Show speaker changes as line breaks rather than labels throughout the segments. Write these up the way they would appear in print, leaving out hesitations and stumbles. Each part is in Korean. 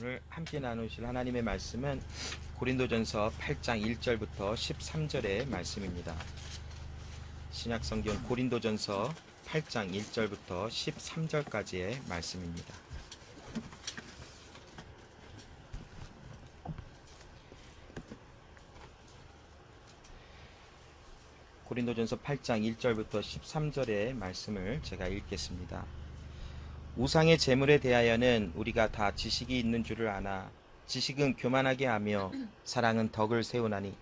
오늘 함께 나누실 하나님의 말씀은 고린도전서 8장 1절부터 13절의 말씀입니다. 신약성경 고린도전서 8장 1절부터 13절까지의 말씀입니다. 고린도전서 8장 1절부터 13절의 말씀을 제가 읽겠습니다. 우상의 제물에 대하여는 우리가 다 지식이 있는 줄을 아나 지식은 교만하게 하며 사랑은 덕을 세우나니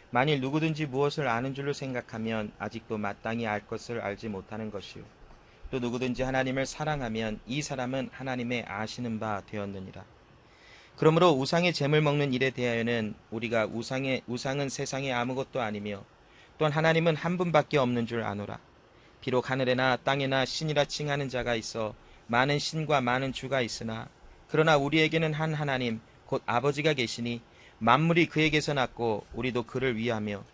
만일 누구든지 무엇을 아는 줄로 생각하면 아직도 마땅히 알 것을 알지 못하는 것이요 또 누구든지 하나님을 사랑하면 이 사람은 하나님의 아시는 바 되었느니라. 그러므로 우상의 제물 먹는 일에 대하여는 우리가 우상은 세상에 아무것도 아니며 또한 하나님은 한 분밖에 없는 줄 아노라. 비록 하늘에나 땅에나 신이라 칭하는 자가 있어 많은 신과 많은 주가 있으나 그러나 우리에게는 한 하나님 곧 아버지가 계시니 만물이 그에게서 났고 우리도 그를 위하며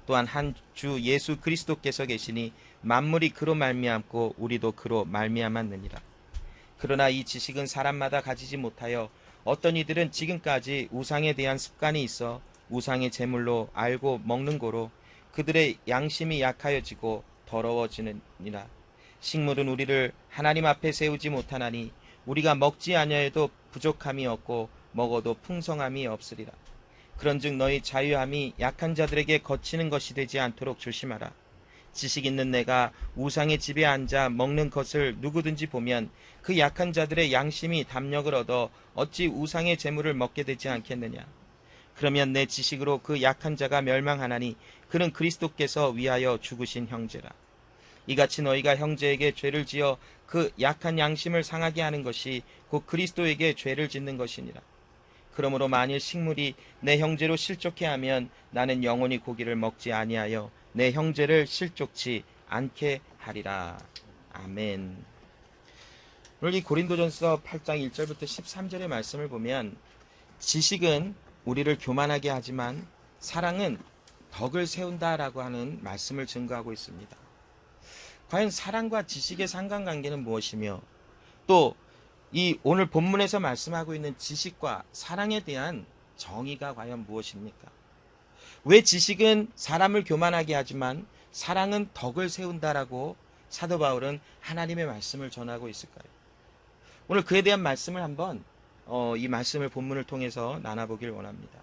또한 한 주 예수 그리스도께서 계시니 만물이 그로 말미암고 우리도 그로 말미암았느니라. 그러나 이 지식은 사람마다 가지지 못하여 어떤 이들은 지금까지 우상에 대한 습관이 있어 우상의 제물로 알고 먹는 고로 그들의 양심이 약하여지고 더러워지느니라. 식물은 우리를 하나님 앞에 세우지 못하나니 우리가 먹지 아니하여도 부족함이 없고 먹어도 풍성함이 없으리라. 그런즉 너희 자유함이 약한 자들에게 거치는 것이 되지 않도록 조심하라. 지식 있는 내가 우상의 집에 앉아 먹는 것을 누구든지 보면 그 약한 자들의 양심이 담력을 얻어 어찌 우상의 재물을 먹게 되지 않겠느냐. 그러면 내 지식으로 그 약한 자가 멸망하나니 그는 그리스도께서 위하여 죽으신 형제라. 이같이 너희가 형제에게 죄를 지어 그 약한 양심을 상하게 하는 것이 곧 그리스도에게 죄를 짓는 것이니라. 그러므로 만일 식물이 내 형제로 실족해 하면 나는 영원히 고기를 먹지 아니하여 내 형제를 실족치 않게 하리라. 아멘. 오늘 이 고린도전서 8장 1절부터 13절의 말씀을 보면 지식은 우리를 교만하게 하지만 사랑은 덕을 세운다라고 하는 말씀을 증거하고 있습니다. 과연 사랑과 지식의 상관관계는 무엇이며 또 이 오늘 본문에서 말씀하고 있는 지식과 사랑에 대한 정의가 과연 무엇입니까? 왜 지식은 사람을 교만하게 하지만 사랑은 덕을 세운다라고 사도 바울은 하나님의 말씀을 전하고 있을까요? 오늘 그에 대한 말씀을 한번 이 말씀을 본문을 통해서 나눠보길 원합니다.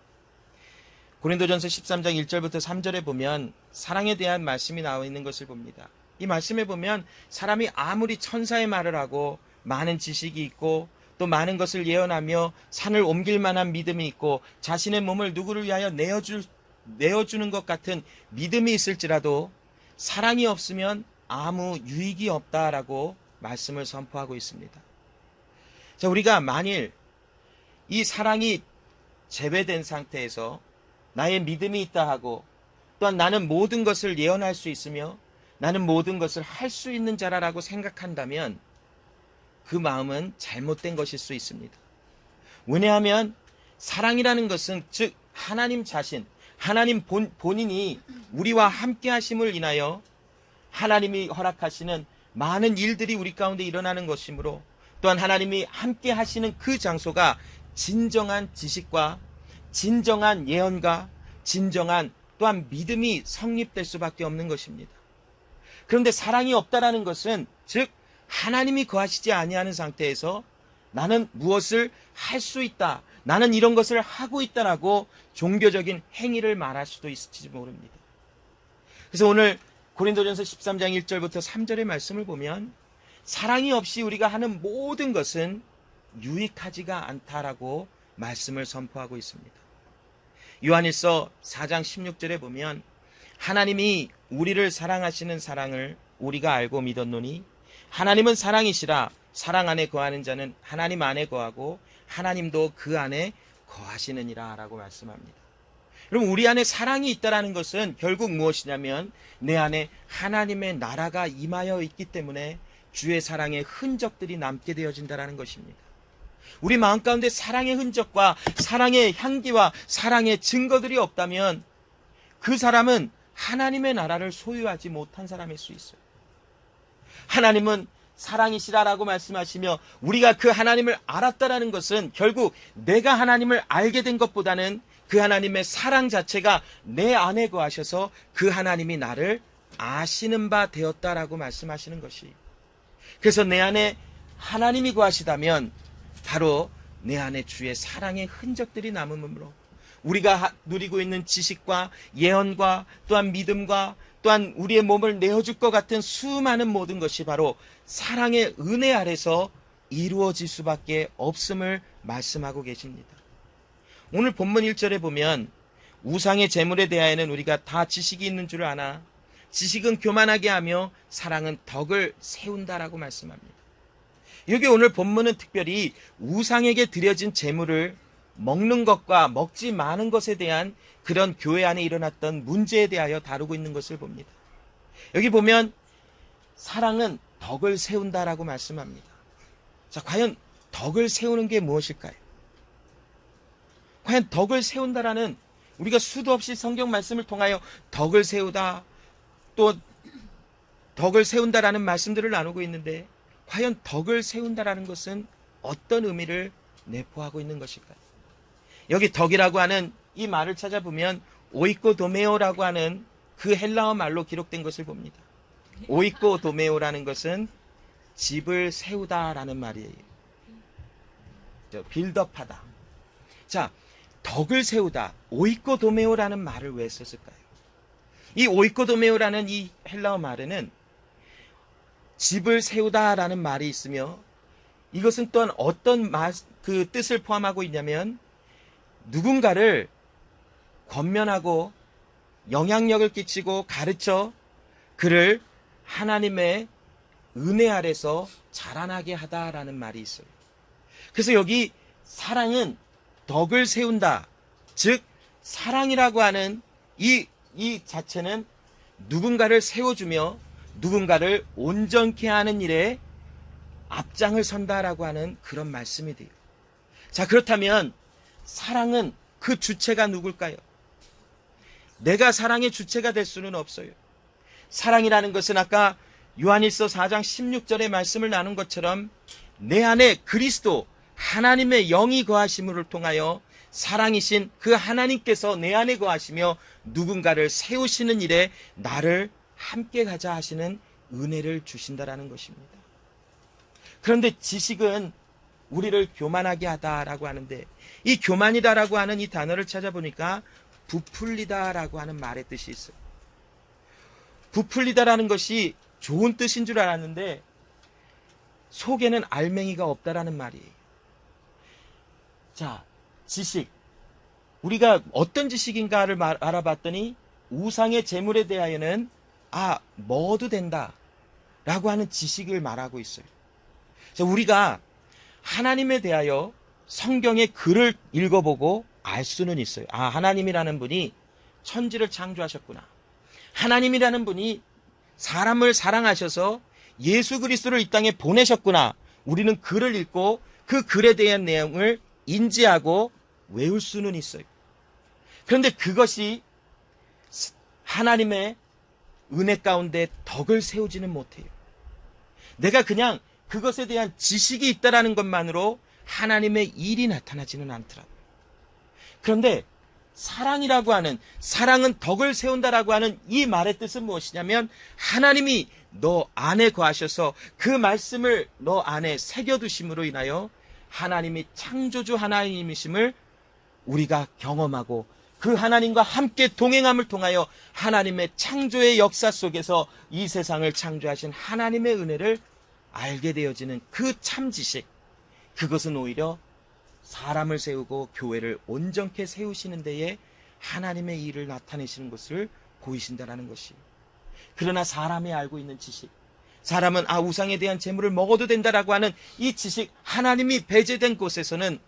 고린도전서 13장 1절부터 3절에 보면 사랑에 대한 말씀이 나와 있는 것을 봅니다. 이 말씀에 보면 사람이 아무리 천사의 말을 하고 많은 지식이 있고 또 많은 것을 예언하며 산을 옮길 만한 믿음이 있고 자신의 몸을 누구를 위하여 내어주는 것 같은 믿음이 있을지라도 사랑이 없으면 아무 유익이 없다라고 말씀을 선포하고 있습니다. 자, 우리가 만일 이 사랑이 제외된 상태에서 나의 믿음이 있다 하고 또한 나는 모든 것을 예언할 수 있으며 나는 모든 것을 할 수 있는 자라고 생각한다면 그 마음은 잘못된 것일 수 있습니다. 왜냐하면 사랑이라는 것은 즉 하나님 자신, 하나님 본인이 우리와 함께 하심을 인하여 하나님이 허락하시는 많은 일들이 우리 가운데 일어나는 것이므로 또한 하나님이 함께 하시는 그 장소가 진정한 지식과 진정한 예언과 진정한 또한 믿음이 성립될 수밖에 없는 것입니다. 그런데 사랑이 없다라는 것은 즉 하나님이 거하시지 아니하는 상태에서 나는 무엇을 할 수 있다, 나는 이런 것을 하고 있다라고 종교적인 행위를 말할 수도 있을지 모릅니다. 그래서 오늘 고린도전서 13장 1절부터 3절의 말씀을 보면 사랑이 없이 우리가 하는 모든 것은 유익하지가 않다라고 말씀을 선포하고 있습니다. 요한일서 4장 16절에 보면 하나님이 우리를 사랑하시는 사랑을 우리가 알고 믿었노니 하나님은 사랑이시라. 사랑 안에 거하는 자는 하나님 안에 거하고 하나님도 그 안에 거하시느니라 라고 말씀합니다. 여러분, 우리 안에 사랑이 있다는 것은 결국 무엇이냐면 내 안에 하나님의 나라가 임하여 있기 때문에 주의 사랑의 흔적들이 남게 되어진다는 것입니다. 우리 마음 가운데 사랑의 흔적과 사랑의 향기와 사랑의 증거들이 없다면 그 사람은 하나님의 나라를 소유하지 못한 사람일 수 있어요. 하나님은 사랑이시라라고 말씀하시며 우리가 그 하나님을 알았다라는 것은 결국 내가 하나님을 알게 된 것보다는 그 하나님의 사랑 자체가 내 안에 거하셔서 그 하나님이 나를 아시는 바 되었다라고 말씀하시는 것이. 그래서 내 안에 하나님이 거하시다면 바로 내 안에 주의 사랑의 흔적들이 남음으로 우리가 누리고 있는 지식과 예언과 또한 믿음과 또한 우리의 몸을 내어줄 것 같은 수많은 모든 것이 바로 사랑의 은혜 아래서 이루어질 수밖에 없음을 말씀하고 계십니다. 오늘 본문 1절에 보면 우상의 재물에 대하여는 우리가 다 지식이 있는 줄 아나 지식은 교만하게 하며 사랑은 덕을 세운다라고 말씀합니다. 여기 오늘 본문은 특별히 우상에게 드려진 재물을 먹는 것과 먹지 마는 것에 대한 그런 교회 안에 일어났던 문제에 대하여 다루고 있는 것을 봅니다. 여기 보면 사랑은 덕을 세운다라고 말씀합니다. 자, 과연 덕을 세우는 게 무엇일까요? 과연 덕을 세운다라는 우리가 수도 없이 성경 말씀을 통하여 덕을 세우다 또 덕을 세운다라는 말씀들을 나누고 있는데 과연 덕을 세운다라는 것은 어떤 의미를 내포하고 있는 것일까요? 여기 덕이라고 하는 이 말을 찾아보면 오이코도메오라고 하는 그 헬라어 말로 기록된 것을 봅니다. 오이코도메오라는 것은 집을 세우다라는 말이에요. 빌드업하다. 자, 덕을 세우다, 오이코도메오라는 말을 왜 썼을까요? 이 오이코도메오라는 이 헬라어 말에는 집을 세우다라는 말이 있으며 이것은 또한 어떤 그 뜻을 포함하고 있냐면 누군가를 권면하고 영향력을 끼치고 가르쳐 그를 하나님의 은혜 아래서 자라나게 하다라는 말이 있어요. 그래서 여기 사랑은 덕을 세운다. 즉 사랑이라고 하는 이 자체는 누군가를 세워주며 누군가를 온전케 하는 일에 앞장을 선다라고 하는 그런 말씀이 돼요. 자, 그렇다면 사랑은 그 주체가 누굴까요? 내가 사랑의 주체가 될 수는 없어요. 사랑이라는 것은 아까 요한일서 4장 16절의 말씀을 나눈 것처럼 내 안에 그리스도 하나님의 영이 거하심을 통하여 사랑이신 그 하나님께서 내 안에 거하시며 누군가를 세우시는 일에 나를 함께 가자 하시는 은혜를 주신다라는 것입니다. 그런데 지식은 우리를 교만하게 하다라고 하는데 이 교만이다라고 하는 이 단어를 찾아보니까 부풀리다라고 하는 말의 뜻이 있어요. 부풀리다라는 것이 좋은 뜻인 줄 알았는데 속에는 알맹이가 없다라는 말이에요. 자, 지식. 우리가 어떤 지식인가를 알아봤더니 우상의 재물에 대하여는 먹어도 된다 라고 하는 지식을 말하고 있어요. 자, 우리가 하나님에 대하여 성경의 글을 읽어보고 알 수는 있어요. 하나님이라는 분이 천지를 창조하셨구나. 하나님이라는 분이 사람을 사랑하셔서 예수 그리스도를 이 땅에 보내셨구나. 우리는 글을 읽고 그 글에 대한 내용을 인지하고 외울 수는 있어요. 그런데 그것이 하나님의 은혜 가운데 덕을 세우지는 못해요. 내가 그냥 그것에 대한 지식이 있다라는 것만으로 하나님의 일이 나타나지는 않더라고요. 그런데 사랑이라고 하는, 사랑은 덕을 세운다라고 하는 이 말의 뜻은 무엇이냐면 하나님이 너 안에 거하셔서 그 말씀을 너 안에 새겨두심으로 인하여 하나님이 창조주 하나님이심을 우리가 경험하고 그 하나님과 함께 동행함을 통하여 하나님의 창조의 역사 속에서 이 세상을 창조하신 하나님의 은혜를 알게 되어지는 그 참 지식, 그것은 오히려 사람을 세우고 교회를 온전케 세우시는 데에 하나님의 일을 나타내시는 것을 보이신다라는 것이에요. 그러나 사람이 알고 있는 지식, 사람은 우상에 대한 재물을 먹어도 된다라고 하는 이 지식, 하나님이 배제된 곳에서는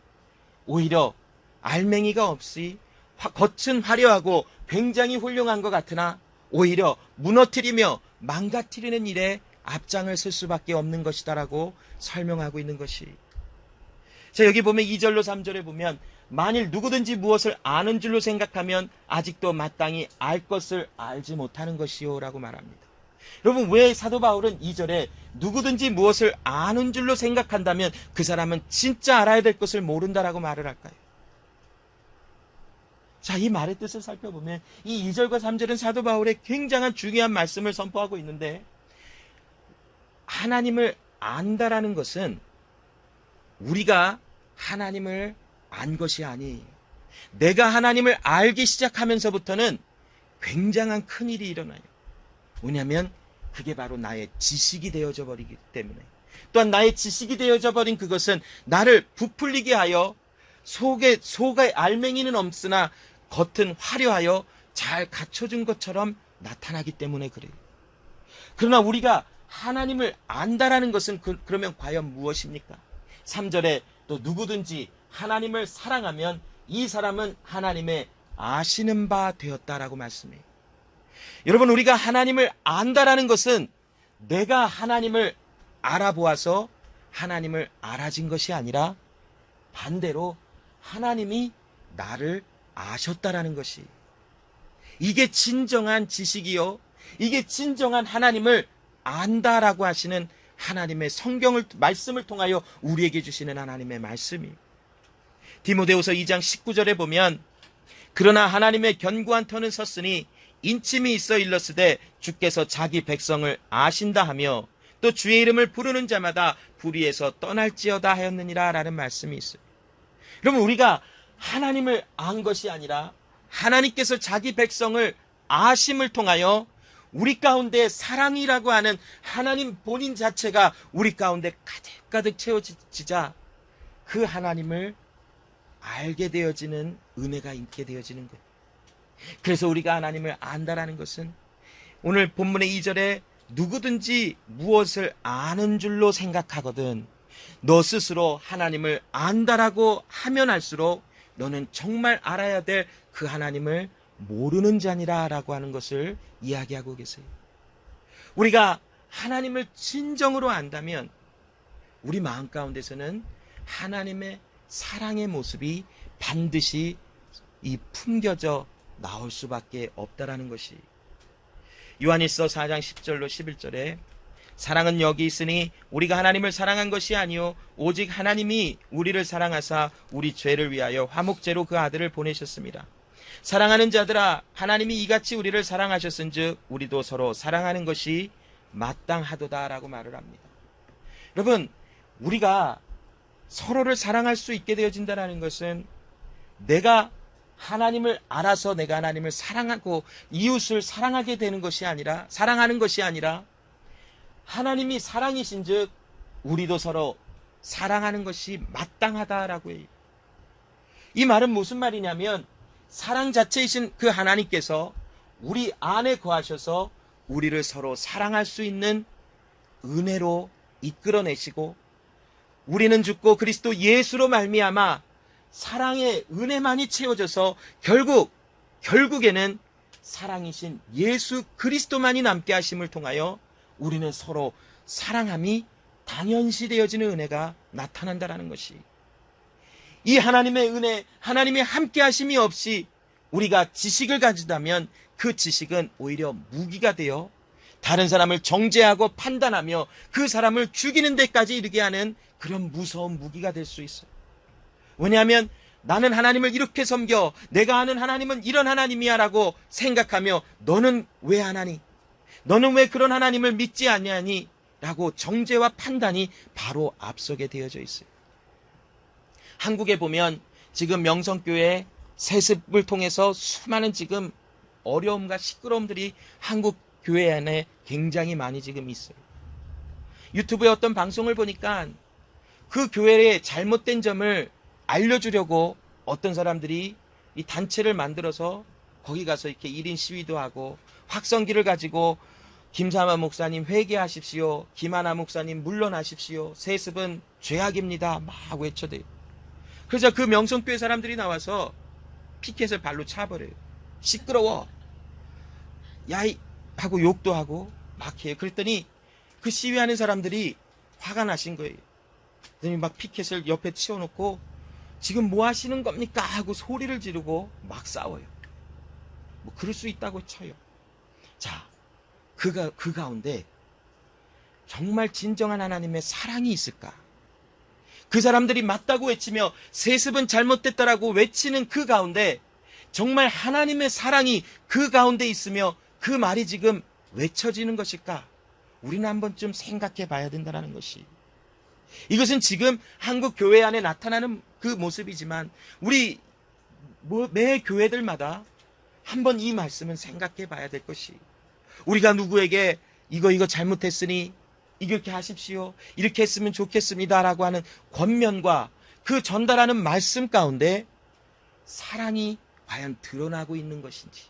오히려 알맹이가 없이 겉은 화려하고 굉장히 훌륭한 것 같으나 오히려 무너뜨리며 망가뜨리는 일에 앞장을 쓸 수밖에 없는 것이다라고 설명하고 있는 것이. 자, 여기 보면 2절로 3절에 보면 만일 누구든지 무엇을 아는 줄로 생각하면 아직도 마땅히 알 것을 알지 못하는 것이요 라고 말합니다. 여러분, 왜 사도 바울은 2절에 누구든지 무엇을 아는 줄로 생각한다면 그 사람은 진짜 알아야 될 것을 모른다라고 말을 할까요? 자, 이 말의 뜻을 살펴보면 이 2절과 3절은 사도 바울의 굉장한 중요한 말씀을 선포하고 있는데, 하나님을 안다라는 것은 우리가 하나님을 안 것이 아니에요. 내가 하나님을 알기 시작하면서부터는 굉장한 큰일이 일어나요. 왜냐하면 그게 바로 나의 지식이 되어져 버리기 때문에. 또한 나의 지식이 되어져 버린 그것은 나를 부풀리게 하여 속에 알맹이는 없으나 겉은 화려하여 잘 갖춰진 것처럼 나타나기 때문에 그래요. 그러나 우리가 하나님을 안다라는 것은 그러면 과연 무엇입니까? 3절에 또 누구든지 하나님을 사랑하면 이 사람은 하나님의 아시는 바 되었다라고 말씀해요. 여러분, 우리가 하나님을 안다라는 것은 내가 하나님을 알아보아서 하나님을 알아진 것이 아니라 반대로 하나님이 나를 아셨다라는 것이, 이게 진정한 지식이요, 이게 진정한 하나님을 안다라고 하시는 하나님의 말씀을 통하여 우리에게 주시는 하나님의 말씀이. 디모데후서 2장 19절에 보면 그러나 하나님의 견고한 터는 섰으니 인침이 있어 일렀으되 주께서 자기 백성을 아신다 하며 또 주의 이름을 부르는 자마다 불의에서 떠날지어다 하였느니라 라는 말씀이 있어요. 여러분, 우리가 하나님을 안 것이 아니라 하나님께서 자기 백성을 아심을 통하여 우리 가운데 사랑이라고 하는 하나님 본인 자체가 우리 가운데 가득가득 채워지자 그 하나님을 알게 되어지는 은혜가 있게 되어지는 거예요. 그래서 우리가 하나님을 안다라는 것은 오늘 본문의 2절에 누구든지 무엇을 아는 줄로 생각하거든 너 스스로 하나님을 안다라고 하면 할수록 너는 정말 알아야 될 그 하나님을 모르는 자니라 라고 하는 것을 이야기하고 계세요. 우리가 하나님을 진정으로 안다면 우리 마음 가운데서는 하나님의 사랑의 모습이 반드시 품겨져 나올 수밖에 없다라는 것이, 요한일서 4장 10절로 11절에 사랑은 여기 있으니 우리가 하나님을 사랑한 것이 아니요 오직 하나님이 우리를 사랑하사 우리 죄를 위하여 화목제로 그 아들을 보내셨습니다. 사랑하는 자들아, 하나님이 이같이 우리를 사랑하셨은즉 우리도 서로 사랑하는 것이 마땅하도다라고 말을 합니다. 여러분, 우리가 서로를 사랑할 수 있게 되어진다는 것은 내가 하나님을 알아서 내가 하나님을 사랑하고 이웃을 사랑하게 되는 것이 아니라, 사랑하는 것이 아니라 하나님이 사랑이신즉 우리도 서로 사랑하는 것이 마땅하다라고 해요. 이 말은 무슨 말이냐면 사랑 자체이신 그 하나님께서 우리 안에 거하셔서 우리를 서로 사랑할 수 있는 은혜로 이끌어내시고 우리는 죽고 그리스도 예수로 말미암아 사랑의 은혜만이 채워져서 결국에는 사랑이신 예수 그리스도만이 남게 하심을 통하여 우리는 서로 사랑함이 당연시 되어지는 은혜가 나타난다라는 것이, 이 하나님의 은혜, 하나님의 함께 하심이 없이 우리가 지식을 가지다면 그 지식은 오히려 무기가 되어 다른 사람을 정죄하고 판단하며 그 사람을 죽이는 데까지 이르게 하는 그런 무서운 무기가 될 수 있어요. 왜냐하면 나는 하나님을 이렇게 섬겨, 내가 아는 하나님은 이런 하나님이야 라고 생각하며 너는 왜 하나니? 너는 왜 그런 하나님을 믿지 않냐니? 라고 정죄와 판단이 바로 앞서게 되어져 있어요. 한국에 보면 지금 명성교회 세습을 통해서 수많은 지금 어려움과 시끄러움들이 한국 교회 안에 굉장히 많이 지금 있어요. 유튜브에 어떤 방송을 보니까 그 교회의 잘못된 점을 알려주려고 어떤 사람들이 이 단체를 만들어서 거기 가서 이렇게 1인 시위도 하고 확성기를 가지고 김삼하 목사님 회개하십시오, 김하나 목사님 물러나십시오, 세습은 죄악입니다 막 외쳐대요. 그래서 그 명성교회 사람들이 나와서 피켓을 발로 차버려요. 시끄러워, 야이 하고 욕도 하고 막 해요. 그랬더니 그 시위하는 사람들이 화가 나신 거예요. 그랬더니 막 피켓을 옆에 치워놓고 지금 뭐 하시는 겁니까 하고 소리를 지르고 막 싸워요. 뭐 그럴 수 있다고 쳐요. 자, 그 가운데 정말 진정한 하나님의 사랑이 있을까? 그 사람들이 맞다고 외치며 세습은 잘못됐다라고 외치는 그 가운데 정말 하나님의 사랑이 그 가운데 있으며 그 말이 지금 외쳐지는 것일까? 우리는 한 번쯤 생각해 봐야 된다는 것이. 이것은 지금 한국 교회 안에 나타나는 그 모습이지만 우리 매 교회들마다 한번 이 말씀은 생각해 봐야 될 것이. 우리가 누구에게 이거 잘못했으니 이렇게 하십시오. 이렇게 했으면 좋겠습니다라고 하는 권면과 그 전달하는 말씀 가운데 사랑이 과연 드러나고 있는 것인지.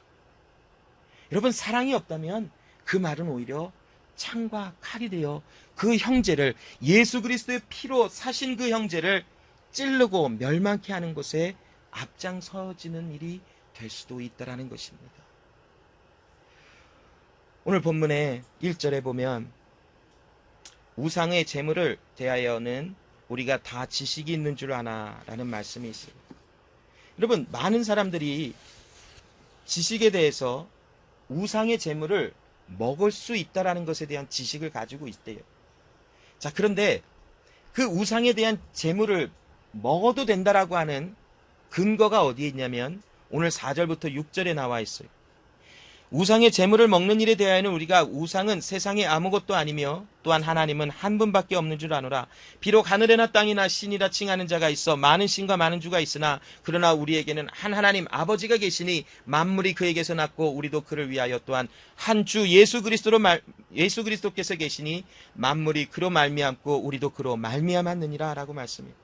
여러분, 사랑이 없다면 그 말은 오히려 창과 칼이 되어 그 형제를, 예수 그리스도의 피로 사신 그 형제를 찌르고 멸망케 하는 것에 앞장서지는 일이 될 수도 있다라는 것입니다. 오늘 본문의 1절에 보면 우상의 재물을 대하여는 우리가 다 지식이 있는 줄 아나라는 말씀이 있어요. 여러분, 많은 사람들이 지식에 대해서 우상의 재물을 먹을 수 있다라는 것에 대한 지식을 가지고 있대요. 자, 그런데 그 우상에 대한 재물을 먹어도 된다라고 하는 근거가 어디에 있냐면 오늘 4절부터 6절에 나와 있어요. 우상의 재물을 먹는 일에 대하여는 우리가 우상은 세상에 아무것도 아니며 또한 하나님은 한 분밖에 없는 줄 아노라. 비록 하늘에나 땅이나 신이라 칭하는 자가 있어 많은 신과 많은 주가 있으나 그러나 우리에게는 한 하나님 아버지가 계시니 만물이 그에게서 났고 우리도 그를 위하여 또한 한 주 예수 그리스도께서 계시니 만물이 그로 말미암고 우리도 그로 말미암았느니라 라고 말씀해요.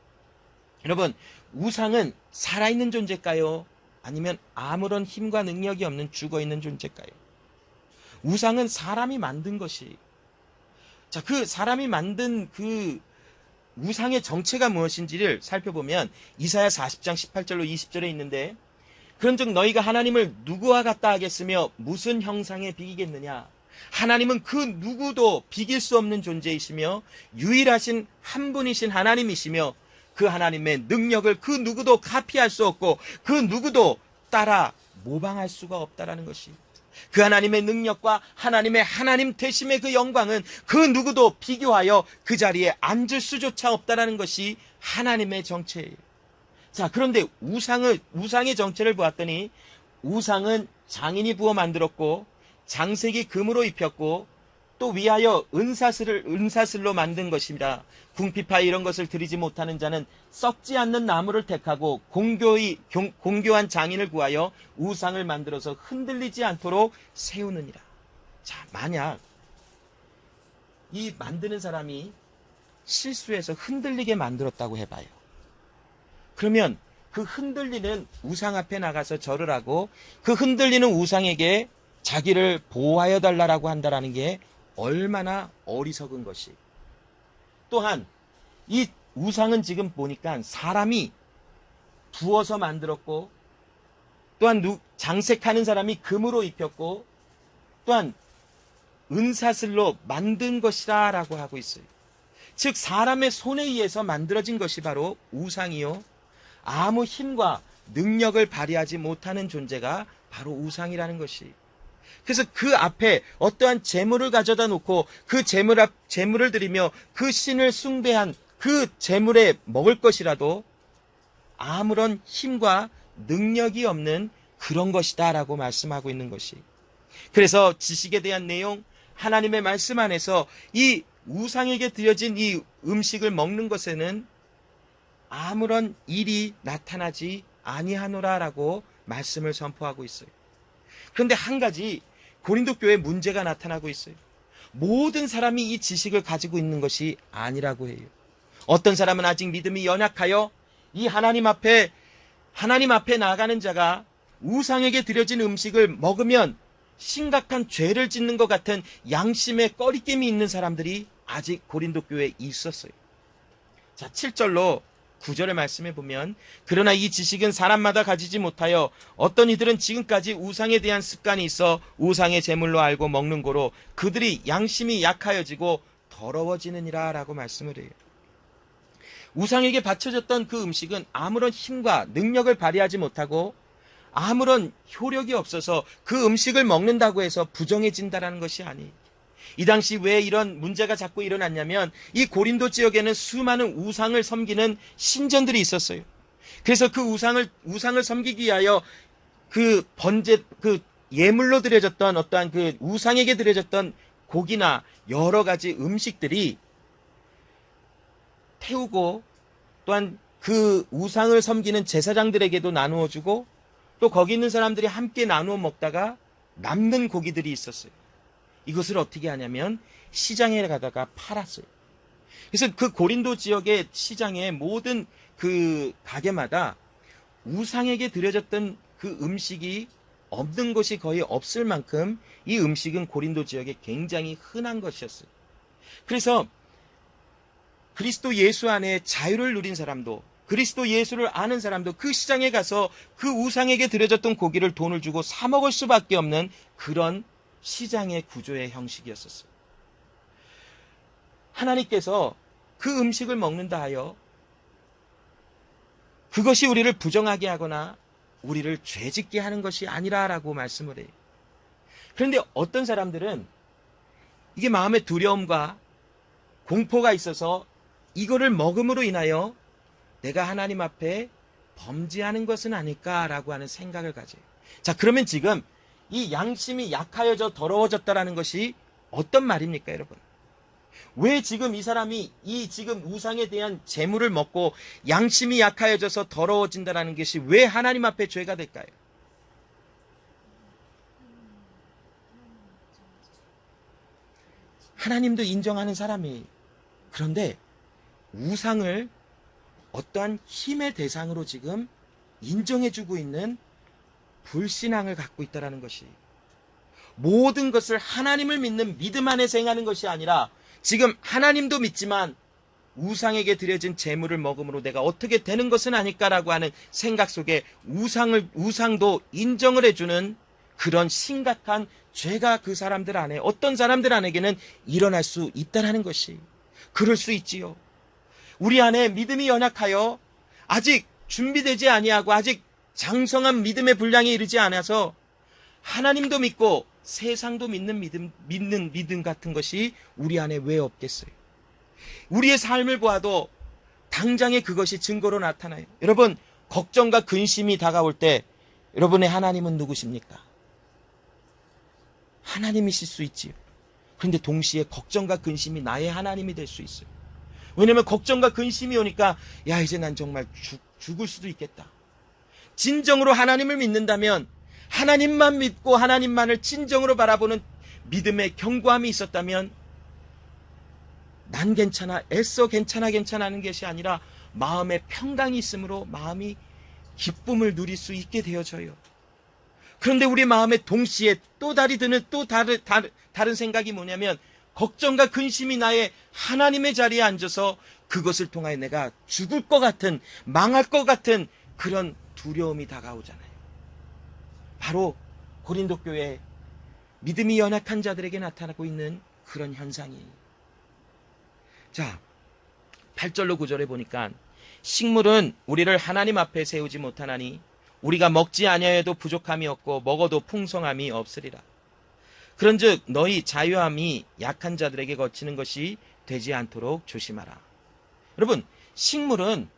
여러분, 우상은 살아있는 존재일까요? 아니면 아무런 힘과 능력이 없는 죽어있는 존재일까요? 우상은 사람이 만든 것이. 자, 그 사람이 만든 그 우상의 정체가 무엇인지를 살펴보면 이사야 40장 18절로 20절에 있는데, 그런즉 너희가 하나님을 누구와 같다 하겠으며 무슨 형상에 비기겠느냐? 하나님은 그 누구도 비길 수 없는 존재이시며 유일하신 한 분이신 하나님이시며 그 하나님의 능력을 그 누구도 카피할 수 없고 그 누구도 따라 모방할 수가 없다라는 것이. 그 하나님의 능력과 하나님의 하나님 되심의 그 영광은 그 누구도 비교하여 그 자리에 앉을 수조차 없다라는 것이 하나님의 정체예요. 자, 그런데 우상의 정체를 보았더니 우상은 장인이 부어 만들었고 장색이 금으로 입혔고 또 위하여 은사슬로 만든 것입니다. 궁피파 이런 것을 드리지 못하는 자는 썩지 않는 나무를 택하고 공교한 장인을 구하여 우상을 만들어서 흔들리지 않도록 세우느니라. 자, 만약 이 만드는 사람이 실수해서 흔들리게 만들었다고 해봐요. 그러면 그 흔들리는 우상 앞에 나가서 절을 하고 그 흔들리는 우상에게 자기를 보호하여 달라고 한다라는 게 얼마나 어리석은 것이. 또한 이 우상은 지금 보니까 사람이 부어서 만들었고 또한 장색하는 사람이 금으로 입혔고 또한 은사슬로 만든 것이라 라고 하고 있어요. 즉 사람의 손에 의해서 만들어진 것이 바로 우상이요, 아무 힘과 능력을 발휘하지 못하는 존재가 바로 우상이라는 것이. 그래서 그 앞에 어떠한 재물을 가져다 놓고 그 재물을 드리며 그 신을 숭배한 그 재물에 먹을 것이라도 아무런 힘과 능력이 없는 그런 것이다 라고 말씀하고 있는 것이. 그래서 지식에 대한 내용, 하나님의 말씀 안에서 이 우상에게 드려진 이 음식을 먹는 것에는 아무런 일이 나타나지 아니하노라 라고 말씀을 선포하고 있어요. 그런데 한 가지 고린도 교회에 문제가 나타나고 있어요. 모든 사람이 이 지식을 가지고 있는 것이 아니라고 해요. 어떤 사람은 아직 믿음이 연약하여 이 하나님 앞에 나아가는 자가 우상에게 드려진 음식을 먹으면 심각한 죄를 짓는 것 같은 양심의 꺼리낌이 있는 사람들이 아직 고린도 교회에 있었어요. 자, 7절로 9절의 말씀에 보면 그러나 이 지식은 사람마다 가지지 못하여 어떤 이들은 지금까지 우상에 대한 습관이 있어 우상의 제물로 알고 먹는 고로 그들이 양심이 약하여지고 더러워지느니라 라고 말씀을 해요. 우상에게 바쳐졌던 그 음식은 아무런 힘과 능력을 발휘하지 못하고 아무런 효력이 없어서 그 음식을 먹는다고 해서 부정해진다라는 것이 아니에요. 이 당시 왜 이런 문제가 자꾸 일어났냐면 이 고린도 지역에는 수많은 우상을 섬기는 신전들이 있었어요. 그래서 그 우상을 섬기기 위하여 그 예물로 드려졌던 어떠한 그 우상에게 드려졌던 고기나 여러 가지 음식들이 태우고 또한 그 우상을 섬기는 제사장들에게도 나누어 주고 또 거기 있는 사람들이 함께 나누어 먹다가 남는 고기들이 있었어요. 이것을 어떻게 하냐면 시장에 가다가 팔았어요. 그래서 그 고린도 지역의 시장의 모든 그 가게마다 우상에게 드려졌던 그 음식이 없는 곳이 거의 없을 만큼 이 음식은 고린도 지역에 굉장히 흔한 것이었어요. 그래서 그리스도 예수 안에 자유를 누린 사람도 그리스도 예수를 아는 사람도 그 시장에 가서 그 우상에게 드려졌던 고기를 돈을 주고 사 먹을 수밖에 없는 그런 시장의 구조의 형식이었었어요. 하나님께서 그 음식을 먹는다 하여 그것이 우리를 부정하게 하거나 우리를 죄짓게 하는 것이 아니라라고 말씀을 해요. 그런데 어떤 사람들은 이게 마음의 두려움과 공포가 있어서 이거를 먹음으로 인하여 내가 하나님 앞에 범죄하는 것은 아닐까라고 하는 생각을 가져요. 자, 그러면 지금 이 양심이 약하여져 더러워졌다라는 것이 어떤 말입니까, 여러분? 왜 지금 이 사람이 이 지금 우상에 대한 재물을 먹고 양심이 약하여져서 더러워진다라는 것이 왜 하나님 앞에 죄가 될까요? 하나님도 인정하는 사람이 그런데 우상을 어떠한 힘의 대상으로 지금 인정해주고 있는 불신앙을 갖고 있다는 것이 모든 것을 하나님을 믿는 믿음 안에서 행하는 것이 아니라 지금 하나님도 믿지만 우상에게 드려진 재물을 먹음으로 내가 어떻게 되는 것은 아닐까라고 하는 생각 속에 우상도 인정을 해주는 그런 심각한 죄가 그 사람들 안에 어떤 사람들 안에게는 일어날 수 있다는 것이 그럴 수 있지요. 우리 안에 믿음이 연약하여 아직 준비되지 아니하고 아직 장성한 믿음의 분량에 이르지 않아서 하나님도 믿고 세상도 믿는 믿음 같은 것이 우리 안에 왜 없겠어요? 우리의 삶을 보아도 당장에 그것이 증거로 나타나요. 여러분, 걱정과 근심이 다가올 때 여러분의 하나님은 누구십니까? 하나님이실 수 있지요. 그런데 동시에 걱정과 근심이 나의 하나님이 될 수 있어요. 왜냐하면 걱정과 근심이 오니까 야, 이제 난 정말 죽을 수도 있겠다. 진정으로 하나님을 믿는다면 하나님만 믿고 하나님만을 진정으로 바라보는 믿음의 견고함이 있었다면 난 괜찮아, 애써 괜찮아 하는 것이 아니라 마음의 평강이 있으므로 마음이 기쁨을 누릴 수 있게 되어져요. 그런데 우리 마음에 동시에 또 다른 생각이 뭐냐면 걱정과 근심이 나의 하나님의 자리에 앉아서 그것을 통하여 내가 죽을 것 같은 망할 것 같은 그런 두려움이 다가오잖아요. 바로 고린도 교회 믿음이 연약한 자들에게 나타나고 있는 그런 현상이에요. 자, 8절로 9절에 보니까 식물은 우리를 하나님 앞에 세우지 못하나니 우리가 먹지 아니하여도 부족함이 없고 먹어도 풍성함이 없으리라. 그런즉 너희 자유함이 약한 자들에게 거치는 것이 되지 않도록 조심하라. 여러분, 식물은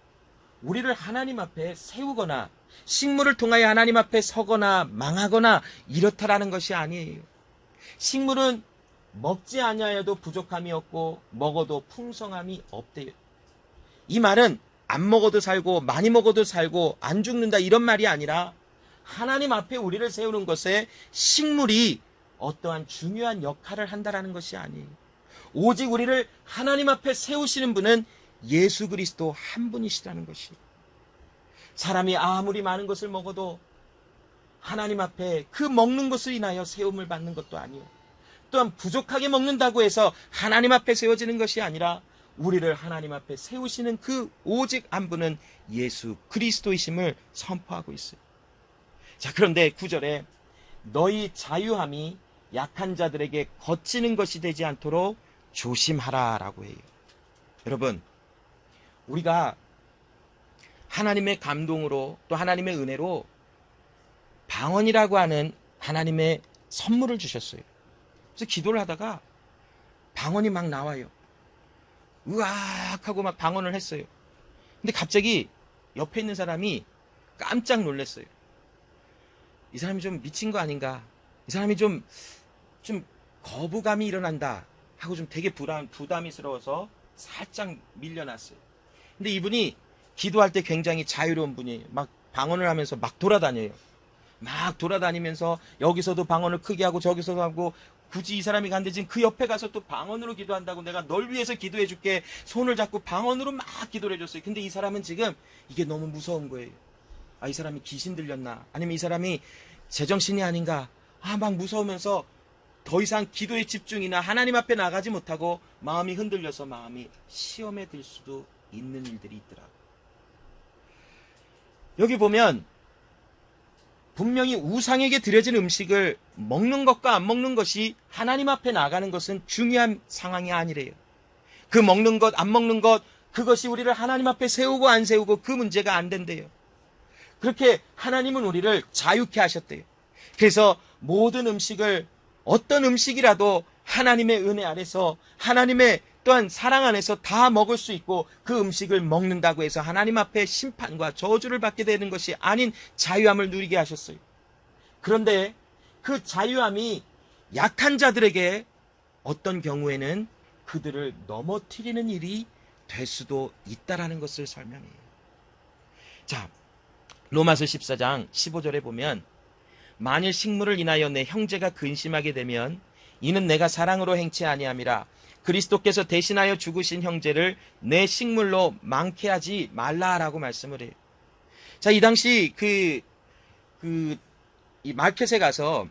우리를 하나님 앞에 세우거나 식물을 통하여 하나님 앞에 서거나 망하거나 이렇다라는 것이 아니에요. 식물은 먹지 아니하여도 부족함이 없고 먹어도 풍성함이 없대요. 이 말은 안 먹어도 살고 많이 먹어도 살고 안 죽는다 이런 말이 아니라 하나님 앞에 우리를 세우는 것에 식물이 어떠한 중요한 역할을 한다라는 것이 아니에요. 오직 우리를 하나님 앞에 세우시는 분은 예수 그리스도 한 분이시라는 것이. 사람이 아무리 많은 것을 먹어도 하나님 앞에 그 먹는 것을 인하여 세움을 받는 것도 아니요. 또한 부족하게 먹는다고 해서 하나님 앞에 세워지는 것이 아니라 우리를 하나님 앞에 세우시는 그 오직 한 분은 예수 그리스도이심을 선포하고 있어요. 자, 그런데 9절에 너희 자유함이 약한 자들에게 거치는 것이 되지 않도록 조심하라라고 해요. 여러분, 우리가 하나님의 감동으로 또 하나님의 은혜로 방언이라고 하는 하나님의 선물을 주셨어요. 그래서 기도를 하다가 방언이 막 나와요. 으악 하고 막 방언을 했어요. 근데 갑자기 옆에 있는 사람이 깜짝 놀랐어요. 이 사람이 좀 미친 거 아닌가? 이 사람이 좀 거부감이 일어난다 하고 좀 되게 부담이스러워서 살짝 밀려났어요. 근데 이분이 기도할 때 굉장히 자유로운 분이에요. 막 방언을 하면서 막 돌아다녀요. 막 돌아다니면서 여기서도 방언을 크게 하고 저기서도 하고, 굳이 이 사람이 간데 지금 그 옆에 가서 또 방언으로 기도한다고, 내가 널 위해서 기도해 줄게, 손을 잡고 방언으로 막 기도를 해줬어요. 근데 이 사람은 지금 이게 너무 무서운 거예요. 아, 이 사람이 귀신 들렸나? 아니면 이 사람이 제정신이 아닌가? 아, 막 무서우면서 더 이상 기도의 집중이나 하나님 앞에 나가지 못하고 마음이 흔들려서 마음이 시험에 들 수도 있는 일들이 있더라고요. 여기 보면 분명히 우상에게 드려진 음식을 먹는 것과 안 먹는 것이 하나님 앞에 나가는 것은 중요한 상황이 아니래요. 그 먹는 것, 안 먹는 것, 그것이 우리를 하나님 앞에 세우고 안 세우고 그 문제가 안 된대요. 그렇게 하나님은 우리를 자유케 하셨대요. 그래서 모든 음식을, 어떤 음식이라도 하나님의 은혜 아래서, 하나님의 또한 사랑 안에서 다 먹을 수 있고, 그 음식을 먹는다고 해서 하나님 앞에 심판과 저주를 받게 되는 것이 아닌 자유함을 누리게 하셨어요. 그런데 그 자유함이 약한 자들에게 어떤 경우에는 그들을 넘어뜨리는 일이 될 수도 있다라는 것을 설명해요. 자, 로마서 14장 15절에 보면, 만일 식물을 인하여 내 형제가 근심하게 되면 이는 내가 사랑으로 행치 아니함이라. 그리스도께서 대신하여 죽으신 형제를 내 식물로 많게 하지 말라라고 말씀을 해요. 자, 이 당시 이 마켓에 가서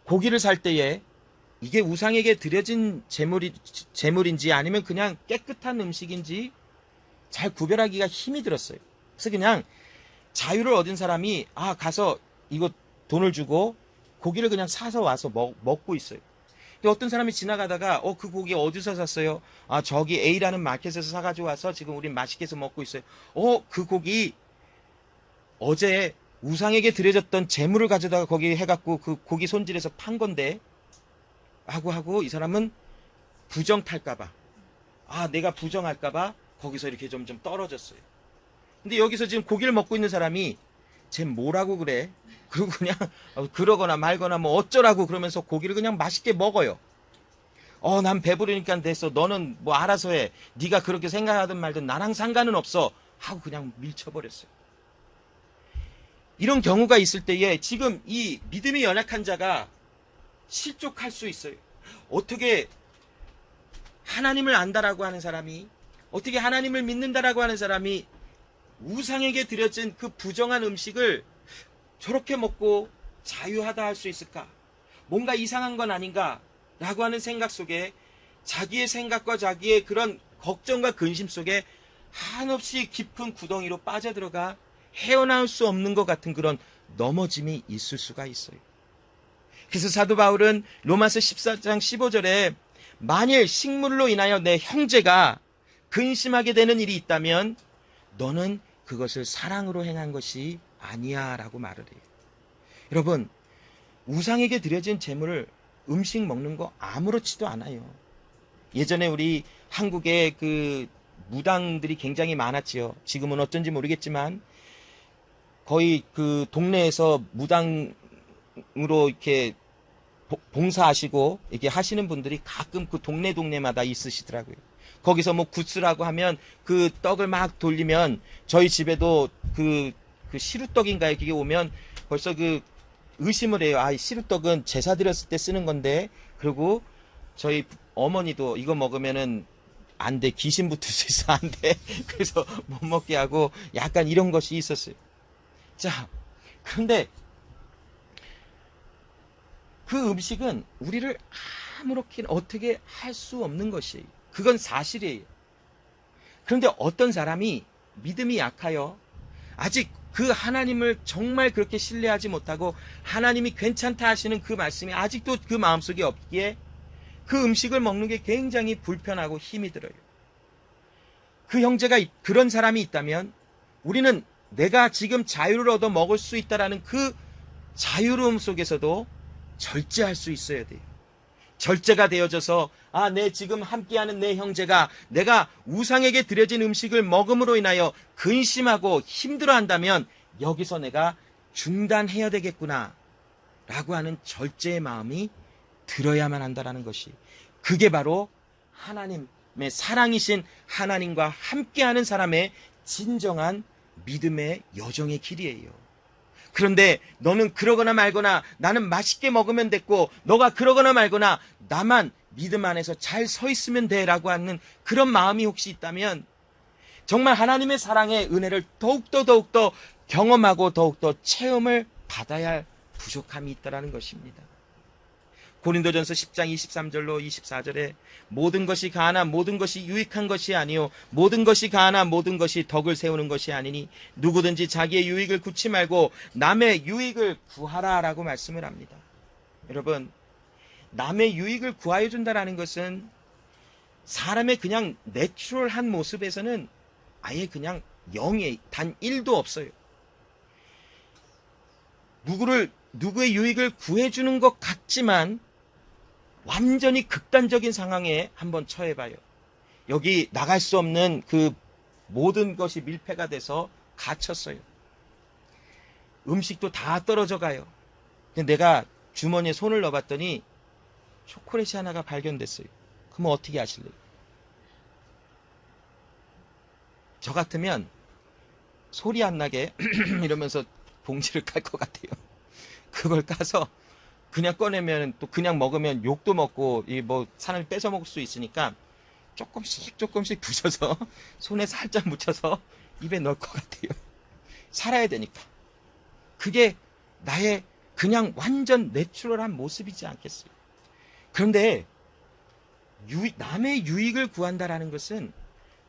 고기를 살 때에 이게 우상에게 드려진 제물인지 아니면 그냥 깨끗한 음식인지 잘 구별하기가 힘이 들었어요. 그래서 그냥 자유를 얻은 사람이 가서 이거 돈을 주고 고기를 그냥 사서 와서 먹고 있어요. 근데 어떤 사람이 지나가다가 그 고기 어디서 샀어요? 저기 A라는 마켓에서 사가지고 와서 지금 우린 맛있게 해서 먹고 있어요. 그 고기 어제 우상에게 드려졌던 재물을 가져다가 거기 해갖고 그 고기 손질해서 판 건데 하고 이 사람은 부정 탈까봐, 내가 부정할까봐 거기서 이렇게 점점 떨어졌어요. 근데 여기서 지금 고기를 먹고 있는 사람이 쟤 뭐라고 그래? 그리고 그냥 그러거나 말거나 뭐 어쩌라고 그러면서 고기를 그냥 맛있게 먹어요. 난 배부르니까 됐어. 너는 뭐 알아서 해. 네가 그렇게 생각하든 말든 나랑 상관은 없어. 하고 그냥 밀쳐버렸어요. 이런 경우가 있을 때에 지금 이 믿음이 연약한 자가 실족할 수 있어요. 어떻게 하나님을 안다라고 하는 사람이, 어떻게 하나님을 믿는다라고 하는 사람이 우상에게 드려진 그 부정한 음식을 저렇게 먹고 자유하다 할 수 있을까? 뭔가 이상한 건 아닌가? 라고 하는 생각 속에, 자기의 생각과 자기의 그런 걱정과 근심 속에 한없이 깊은 구덩이로 빠져들어가 헤어나올 수 없는 것 같은 그런 넘어짐이 있을 수가 있어요. 그래서 사도 바울은 로마서 14장 15절에 만일 식물로 인하여 내 형제가 근심하게 되는 일이 있다면 너는 그것을 사랑으로 행한 것이 아니야 라고 말을 해요. 여러분, 우상에게 드려진 재물을 음식 먹는 거 아무렇지도 않아요. 예전에 우리 한국에 그 무당들이 굉장히 많았지요. 지금은 어쩐지 모르겠지만 거의 그 동네에서 무당으로 이렇게 봉사하시고 이렇게 하시는 분들이 가끔 그 동네마다 있으시더라고요. 거기서 뭐 굿스라고 하면 그 떡을 막 돌리면, 저희 집에도 그 시루떡인가요? 그게 오면 벌써 그 의심을 해요. 이 시루떡은 제사 드렸을 때 쓰는 건데, 그리고 저희 어머니도 이거 먹으면은 안 돼. 귀신 붙을 수 있어. 안 돼. 그래서 못 먹게 하고 약간 이런 것이 있었어요. 자, 그런데 그 음식은 우리를 아무렇게 어떻게 할 수 없는 것이에요. 그건 사실이에요. 그런데 어떤 사람이 믿음이 약하여 아직 그 하나님을 정말 그렇게 신뢰하지 못하고 하나님이 괜찮다 하시는 그 말씀이 아직도 그 마음속에 없기에 그 음식을 먹는 게 굉장히 불편하고 힘이 들어요. 그 형제가 그런 사람이 있다면 우리는 내가 지금 자유를 얻어 먹을 수 있다라는 그 자유로움 속에서도 절제할 수 있어야 돼요. 절제가 되어져서 내 지금 함께하는 내 형제가 내가 우상에게 드려진 음식을 먹음으로 인하여 근심하고 힘들어한다면 여기서 내가 중단해야 되겠구나 라고 하는 절제의 마음이 들어야만 한다는 것이, 그게 바로 하나님의 사랑이신 하나님과 함께하는 사람의 진정한 믿음의 여정의 길이에요. 그런데 너는 그러거나 말거나 나는 맛있게 먹으면 됐고 너가 그러거나 말거나 나만 믿음 안에서 잘 서 있으면 돼 라고 하는 그런 마음이 혹시 있다면 정말 하나님의 사랑의 은혜를 더욱더 경험하고 더욱더 체험을 받아야 할 부족함이 있다는 것입니다. 고린도전서 10장 23절로 24절에 모든 것이 가하나 모든 것이 유익한 것이 아니요 모든 것이 가하나 모든 것이 덕을 세우는 것이 아니니 누구든지 자기의 유익을 구치 말고 남의 유익을 구하라 라고 말씀을 합니다. 여러분, 남의 유익을 구하여 준다라는 것은 사람의 그냥 내추럴한 모습에서는 아예 그냥 0에 단 1도 없어요. 누구의 유익을 구해주는 것 같지만 완전히 극단적인 상황에 한번 처해봐요. 여기 나갈 수 없는 그 모든 것이 밀폐가 돼서 갇혔어요. 음식도 다 떨어져 가요. 근데 내가 주머니에 손을 넣어봤더니 초콜릿이 하나가 발견됐어요. 그러면 어떻게 하실래요? 저 같으면 소리 안 나게 이러면서 봉지를 깔 것 같아요. 그걸 까서 그냥 꺼내면 또 그냥 먹으면 욕도 먹고 사람이 뺏어 먹을 수 있으니까 조금씩 부셔서 손에 살짝 묻혀서 입에 넣을 것 같아요. 살아야 되니까. 그게 나의 그냥 완전 내추럴한 모습이지 않겠어요? 그런데 남의 유익을 구한다라는 것은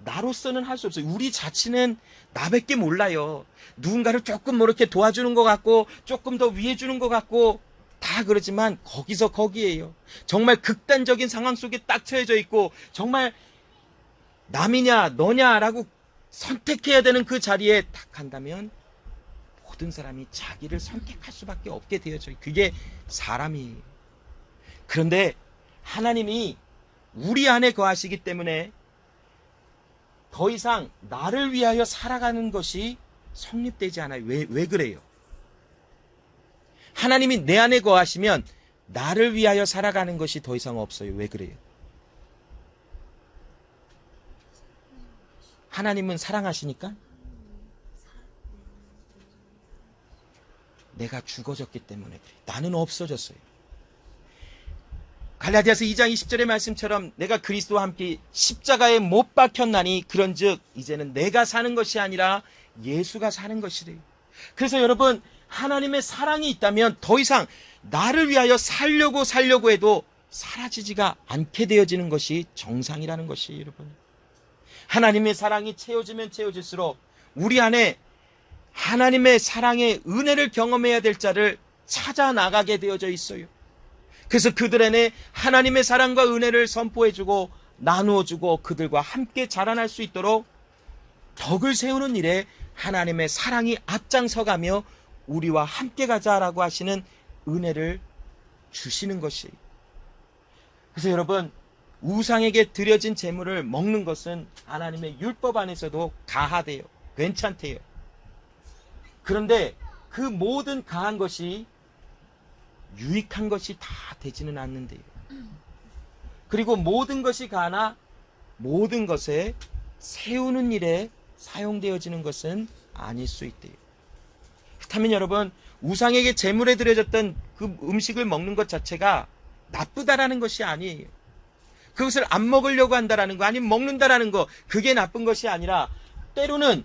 나로서는 할 수 없어요. 우리 자신은 나밖에 몰라요. 누군가를 조금 이렇게 도와주는 것 같고 조금 더 위해 주는 것 같고 다 그러지만 거기서 거기에요. 정말 극단적인 상황 속에 딱 처해져 있고 정말 남이냐 너냐라고 선택해야 되는 그 자리에 딱 간다면 모든 사람이 자기를 선택할 수밖에 없게 되어져요. 그게 사람이에요. 그런데 하나님이 우리 안에 거하시기 때문에 더 이상 나를 위하여 살아가는 것이 성립되지 않아요. 왜 그래요? 하나님이 내 안에 거하시면 나를 위하여 살아가는 것이 더 이상 없어요. 왜 그래요? 하나님은 사랑하시니까? 내가 죽어졌기 때문에 그래. 나는 없어졌어요. 갈라디아서 2장 20절의 말씀처럼 내가 그리스도와 함께 십자가에 못 박혔나니 그런즉 이제는 내가 사는 것이 아니라 예수가 사는 것이래요. 그래서 여러분, 하나님의 사랑이 있다면 더 이상 나를 위하여 살려고 해도 사라지지가 않게 되어지는 것이 정상이라는 것이 여러분. 하나님의 사랑이 채워지면 채워질수록 우리 안에 하나님의 사랑의 은혜를 경험해야 될 자를 찾아 나가게 되어져 있어요. 그래서 그들 안에 하나님의 사랑과 은혜를 선포해주고 나누어주고 그들과 함께 자라날 수 있도록 덕을 세우는 일에 하나님의 사랑이 앞장서가며 우리와 함께 가자라고 하시는 은혜를 주시는 것이에요. 그래서 여러분, 우상에게 드려진 제물을 먹는 것은 하나님의 율법 안에서도 가하대요. 괜찮대요. 그런데 그 모든 가한 것이 유익한 것이 다 되지는 않는데요. 그리고 모든 것이 가나 모든 것에 세우는 일에 사용되어지는 것은 아닐 수 있대요. 그렇다면 여러분, 우상에게 제물에 드려졌던 그 음식을 먹는 것 자체가 나쁘다라는 것이 아니에요. 그것을 안 먹으려고 한다라는 거, 아니면 먹는다라는 거, 그게 나쁜 것이 아니라 때로는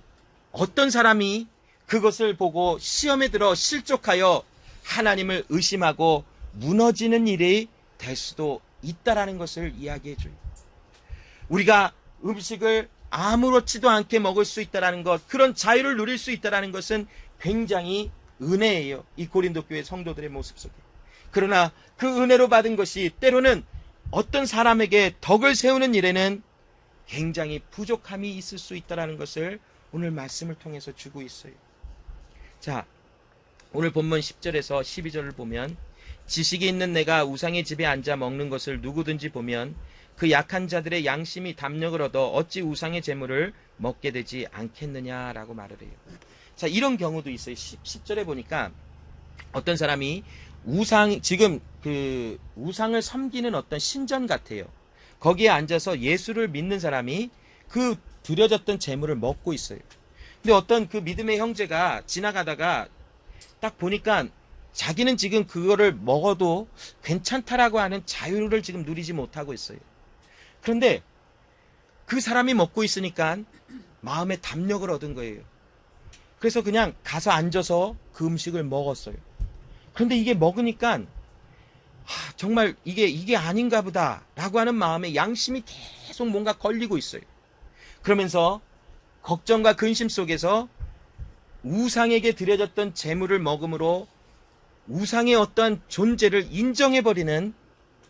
어떤 사람이 그것을 보고 시험에 들어 실족하여 하나님을 의심하고 무너지는 일이 될 수도 있다라는 것을 이야기해줘요. 우리가 음식을 아무렇지도 않게 먹을 수 있다라는 것, 그런 자유를 누릴 수 있다라는 것은 굉장히 은혜예요. 이 고린도 교회 성도들의 모습 속에. 그러나 그 은혜로 받은 것이 때로는 어떤 사람에게 덕을 세우는 일에는 굉장히 부족함이 있을 수 있다라는 것을 오늘 말씀을 통해서 주고 있어요. 자, 오늘 본문 10절에서 12절을 보면 지식이 있는 내가 우상의 집에 앉아 먹는 것을 누구든지 보면 그 약한 자들의 양심이 담력을 얻어 어찌 우상의 재물을 먹게 되지 않겠느냐라고 말을 해요. 자, 이런 경우도 있어요. 10절에 보니까 어떤 사람이 지금 그 우상을 섬기는 어떤 신전 같아요. 거기에 앉아서 예수를 믿는 사람이 그 드려졌던 재물을 먹고 있어요. 근데 어떤 그 믿음의 형제가 지나가다가 딱 보니까 자기는 지금 그거를 먹어도 괜찮다라고 하는 자유를 지금 누리지 못하고 있어요. 그런데 그 사람이 먹고 있으니까 마음에 담력을 얻은 거예요. 그래서 그냥 가서 앉아서 그 음식을 먹었어요. 그런데 이게 먹으니까 정말 이게 아닌가 보다 라고 하는 마음에 양심이 계속 뭔가 걸리고 있어요. 그러면서 걱정과 근심 속에서 우상에게 드려졌던 재물을 먹음으로 우상의 어떠한 존재를 인정해버리는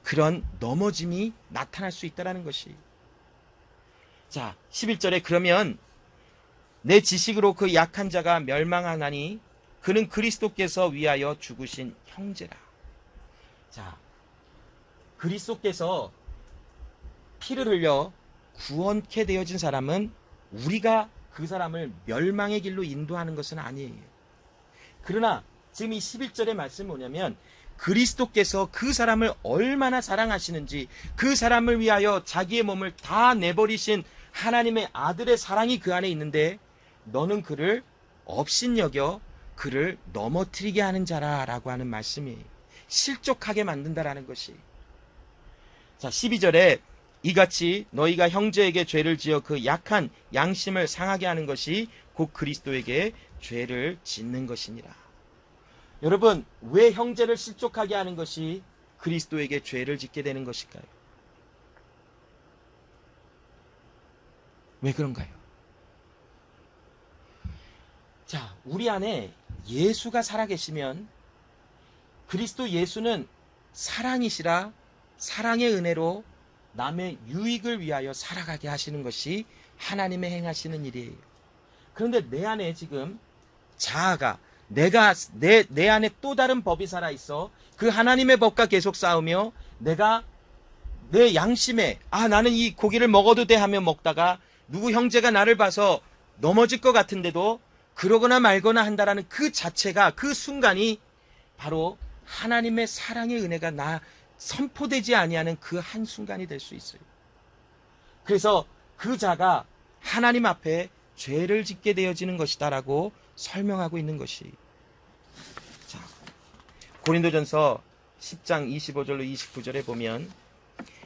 그런 넘어짐이 나타날 수 있다는 것이. 자, 11절에 그러면 내 지식으로 그 약한 자가 멸망하나니 그는 그리스도께서 위하여 죽으신 형제라. 자, 그리스도께서 피를 흘려 구원케 되어진 사람은 우리가 그 사람을 멸망의 길로 인도하는 것은 아니에요. 그러나 지금 이 11절의 말씀은 뭐냐면 그리스도께서 그 사람을 얼마나 사랑하시는지 그 사람을 위하여 자기의 몸을 다 내버리신 하나님의 아들의 사랑이 그 안에 있는데 너는 그를 업신여겨 그를 넘어뜨리게 하는 자라라고 하는 말씀이 실족하게 만든다라는 것이. 자, 12절에 이같이 너희가 형제에게 죄를 지어 그 약한 양심을 상하게 하는 것이 곧 그리스도에게 죄를 짓는 것이니라. 여러분, 왜 형제를 실족하게 하는 것이 그리스도에게 죄를 짓게 되는 것일까요? 왜 그런가요? 자, 우리 안에 예수가 살아계시면 그리스도 예수는 사랑이시라 사랑의 은혜로 남의 유익을 위하여 살아가게 하시는 것이 하나님의 행하시는 일이에요. 그런데 내 안에 지금 자아가 내 안에 또 다른 법이 살아있어 그 하나님의 법과 계속 싸우며 내가 내 양심에 나는 이 고기를 먹어도 돼 하며 먹다가 누구 형제가 나를 봐서 넘어질 것 같은데도 그러거나 말거나 한다라는 그 자체가 그 순간이 바로 하나님의 사랑의 은혜가 선포되지 아니하는 그 한순간이 될 수 있어요. 그래서 그 자가 하나님 앞에 죄를 짓게 되어지는 것이다라고 설명하고 있는 것이. 자, 고린도전서 10장 25절로 29절에 보면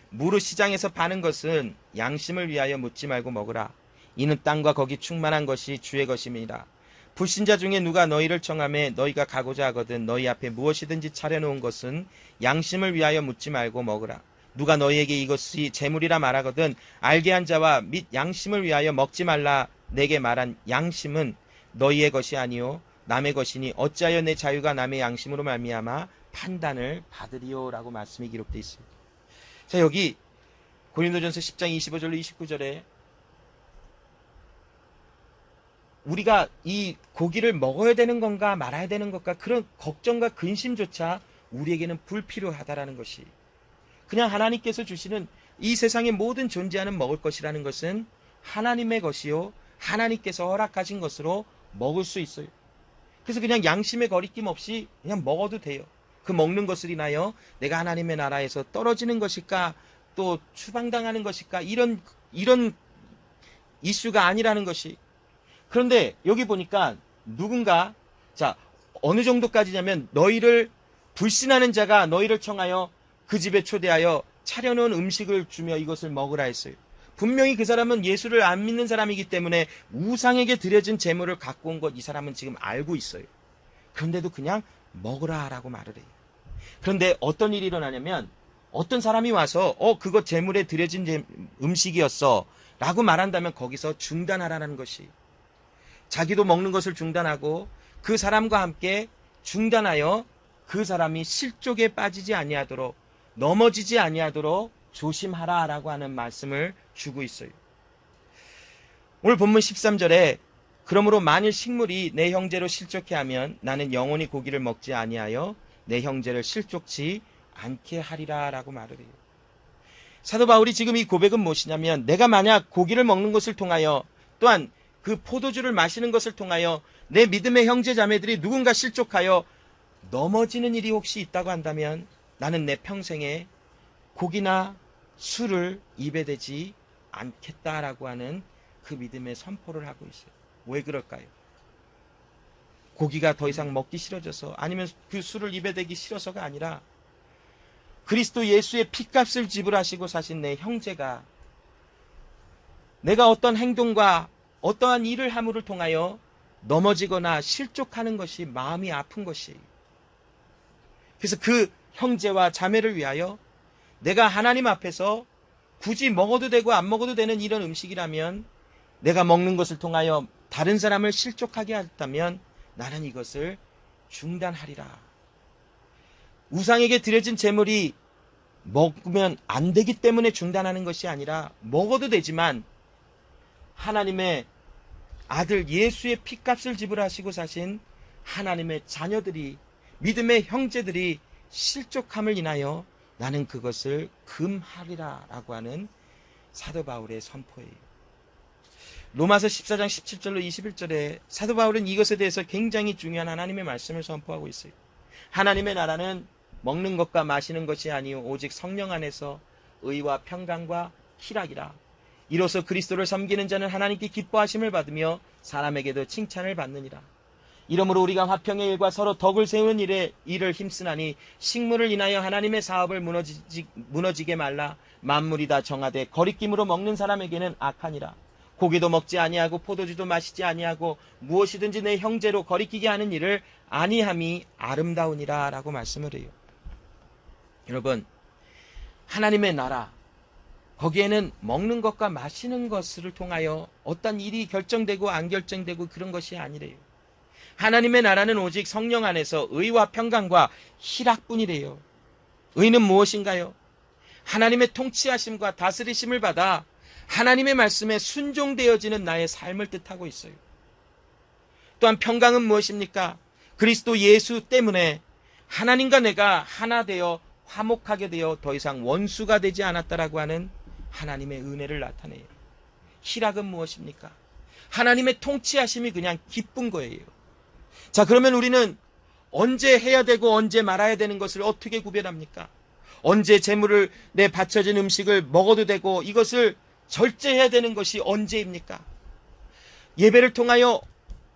무릇 시장에서 파는 것은 양심을 위하여 묻지 말고 먹으라. 이는 땅과 거기 충만한 것이 주의 것임이라. 불신자 중에 누가 너희를 청하매 너희가 가고자 하거든 너희 앞에 무엇이든지 차려놓은 것은 양심을 위하여 묻지 말고 먹으라. 누가 너희에게 이것이 재물이라 말하거든 알게 한 자와 및 양심을 위하여 먹지 말라. 내게 말한 양심은 너희의 것이 아니요 남의 것이니 어찌하여 내 자유가 남의 양심으로 말미암아 판단을 받으리요 라고 말씀이 기록되어 있습니다. 자, 여기 고린도전서 10장 25절로 29절에 우리가 이 고기를 먹어야 되는 건가 말아야 되는 것과 그런 걱정과 근심조차 우리에게는 불필요하다라는 것이. 그냥 하나님께서 주시는 이 세상의 모든 존재하는 먹을 것이라는 것은 하나님의 것이요 하나님께서 허락하신 것으로 먹을 수 있어요. 그래서 그냥 양심의 거리낌 없이 그냥 먹어도 돼요. 그 먹는 것을 인하여 내가 하나님의 나라에서 떨어지는 것일까 또 추방당하는 것일까 이런 이슈가 아니라는 것이. 그런데 여기 보니까 누군가 어느 정도까지냐면 너희를 불신하는 자가 너희를 청하여 그 집에 초대하여 차려놓은 음식을 주며 이것을 먹으라 했어요. 분명히 그 사람은 예수를 안 믿는 사람이기 때문에 우상에게 드려진 재물을 갖고 온 것 이 사람은 지금 알고 있어요. 그런데도 그냥 먹으라 라고 말을 해요. 그런데 어떤 일이 일어나냐면 어떤 사람이 와서 그거 재물에 드려진 음식이었어 라고 말한다면 거기서 중단하라는 것이. 자기도 먹는 것을 중단하고 그 사람과 함께 중단하여 그 사람이 실족에 빠지지 아니하도록 넘어지지 아니하도록 조심하라라고 하는 말씀을 주고 있어요. 오늘 본문 13절에 그러므로 만일 식물이 내 형제로 실족해 하면 나는 영원히 고기를 먹지 아니하여 내 형제를 실족치 않게 하리라 라고 말을 해요. 사도 바울이 지금 이 고백은 무엇이냐면, 내가 만약 고기를 먹는 것을 통하여 또한 그 포도주를 마시는 것을 통하여 내 믿음의 형제 자매들이 누군가 실족하여 넘어지는 일이 혹시 있다고 한다면 나는 내 평생에 고기나 술을 입에 대지 않겠다라고 하는 그 믿음의 선포를 하고 있어요. 왜 그럴까요? 고기가 더 이상 먹기 싫어져서, 아니면 그 술을 입에 대기 싫어서가 아니라 그리스도 예수의 피값을 지불하시고 사신 내 형제가 내가 어떤 행동과 어떠한 일을 함으로 통하여 넘어지거나 실족하는 것이 마음이 아픈 것이에요. 그래서 그 형제와 자매를 위하여 내가 하나님 앞에서 굳이 먹어도 되고 안 먹어도 되는 이런 음식이라면, 내가 먹는 것을 통하여 다른 사람을 실족하게 했다면 나는 이것을 중단하리라. 우상에게 드려진 제물이 먹으면 안 되기 때문에 중단하는 것이 아니라, 먹어도 되지만 하나님의 아들 예수의 피값을 지불하시고 사신 하나님의 자녀들이, 믿음의 형제들이 실족함을 인하여 나는 그것을 금하리라 라고 하는 사도 바울의 선포예요. 로마서 14장 17절로 21절에 사도 바울은 이것에 대해서 굉장히 중요한 하나님의 말씀을 선포하고 있어요. 하나님의 나라는 먹는 것과 마시는 것이 아니요 오직 성령 안에서 의와 평강과 희락이라. 이로써 그리스도를 섬기는 자는 하나님께 기뻐하심을 받으며 사람에게도 칭찬을 받느니라. 이러므로 우리가 화평의 일과 서로 덕을 세우는 일을 힘쓰나니 식물을 인하여 하나님의 사업을 무너지게 말라. 만물이 다 정하되 거리낌으로 먹는 사람에게는 악하니라. 고기도 먹지 아니하고 포도주도 마시지 아니하고 무엇이든지 내 형제로 거리끼게 하는 일을 아니함이 아름다우니라 라고 말씀을 해요. 여러분, 하나님의 나라, 거기에는 먹는 것과 마시는 것을 통하여 어떤 일이 결정되고 안 결정되고 그런 것이 아니래요. 하나님의 나라는 오직 성령 안에서 의와 평강과 희락뿐이래요. 의는 무엇인가요? 하나님의 통치하심과 다스리심을 받아 하나님의 말씀에 순종되어지는 나의 삶을 뜻하고 있어요. 또한 평강은 무엇입니까? 그리스도 예수 때문에 하나님과 내가 하나 되어 화목하게 되어 더 이상 원수가 되지 않았다라고 하는 하나님의 은혜를 나타내요. 희락은 무엇입니까? 하나님의 통치하심이 그냥 기쁜 거예요. 자, 그러면 우리는 언제 해야 되고 언제 말아야 되는 것을 어떻게 구별합니까? 언제 제물을 내 바쳐진 음식을 먹어도 되고 이것을 절제해야 되는 것이 언제입니까? 예배를 통하여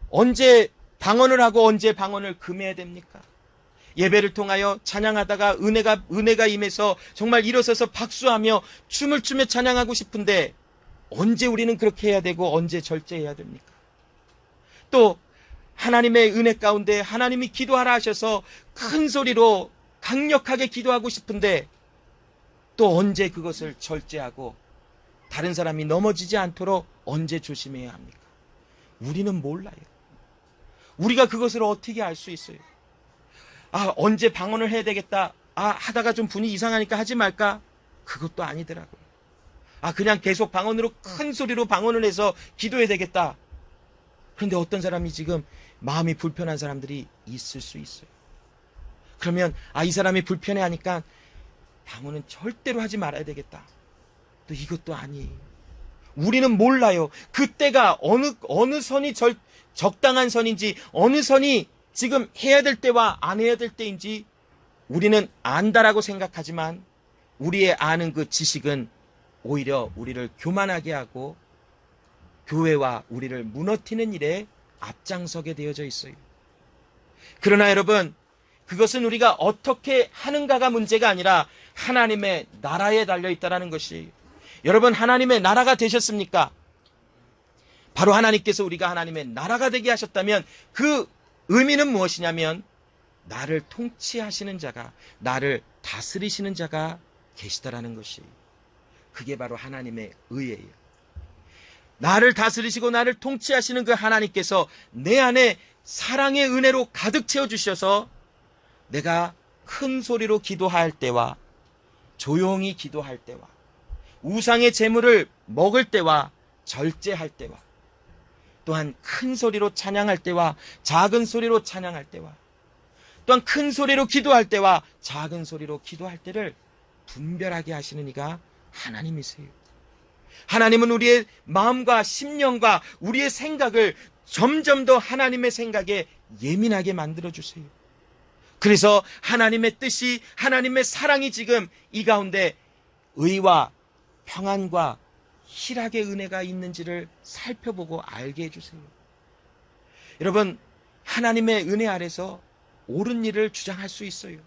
언제 방언을 하고 언제 방언을 금해야 됩니까? 예배를 통하여 찬양하다가 은혜가 임해서 정말 일어서서 박수하며 춤을 추며 찬양하고 싶은데 언제 우리는 그렇게 해야 되고 언제 절제해야 됩니까? 또 하나님의 은혜 가운데 하나님이 기도하라 하셔서 큰 소리로 강력하게 기도하고 싶은데 또 언제 그것을 절제하고 다른 사람이 넘어지지 않도록 언제 조심해야 합니까? 우리는 몰라요. 우리가 그것을 어떻게 알 수 있어요? 언제 방언을 해야 되겠다. 하다가 좀 분위기 이상하니까 하지 말까? 그것도 아니더라고요. 그냥 계속 방언으로 큰 소리로 방언을 해서 기도해야 되겠다. 그런데 어떤 사람이 지금 마음이 불편한 사람들이 있을 수 있어요. 그러면 이 사람이 불편해하니까 방언은 절대로 하지 말아야 되겠다. 또 이것도 아니에요. 우리는 몰라요. 그때가 어느 선이 적당한 선인지, 어느 선이 지금 해야 될 때와 안 해야 될 때인지 우리는 안다라고 생각하지만 우리의 아는 그 지식은 오히려 우리를 교만하게 하고 교회와 우리를 무너뜨리는 일에 앞장서게 되어져 있어요. 그러나 여러분, 그것은 우리가 어떻게 하는가가 문제가 아니라 하나님의 나라에 달려있다는 것이, 여러분 하나님의 나라가 되셨습니까? 바로 하나님께서 우리가 하나님의 나라가 되게 하셨다면 그 의미는 무엇이냐면 나를 통치하시는 자가, 나를 다스리시는 자가 계시다라는 것이, 그게 바로 하나님의 의예요. 나를 다스리시고 나를 통치하시는 그 하나님께서 내 안에 사랑의 은혜로 가득 채워주셔서 내가 큰 소리로 기도할 때와 조용히 기도할 때와 우상의 제물을 먹을 때와 절제할 때와 또한 큰 소리로 찬양할 때와 작은 소리로 찬양할 때와 또한 큰 소리로 기도할 때와 작은 소리로 기도할 때를 분별하게 하시는 이가 하나님이세요. 하나님은 우리의 마음과 심령과 우리의 생각을 점점 더 하나님의 생각에 예민하게 만들어주세요. 그래서 하나님의 뜻이, 하나님의 사랑이 지금 이 가운데 의와 평안과 희락의 은혜가 있는지를 살펴보고 알게 해주세요. 여러분, 하나님의 은혜 아래서 옳은 일을 주장할 수 있어요.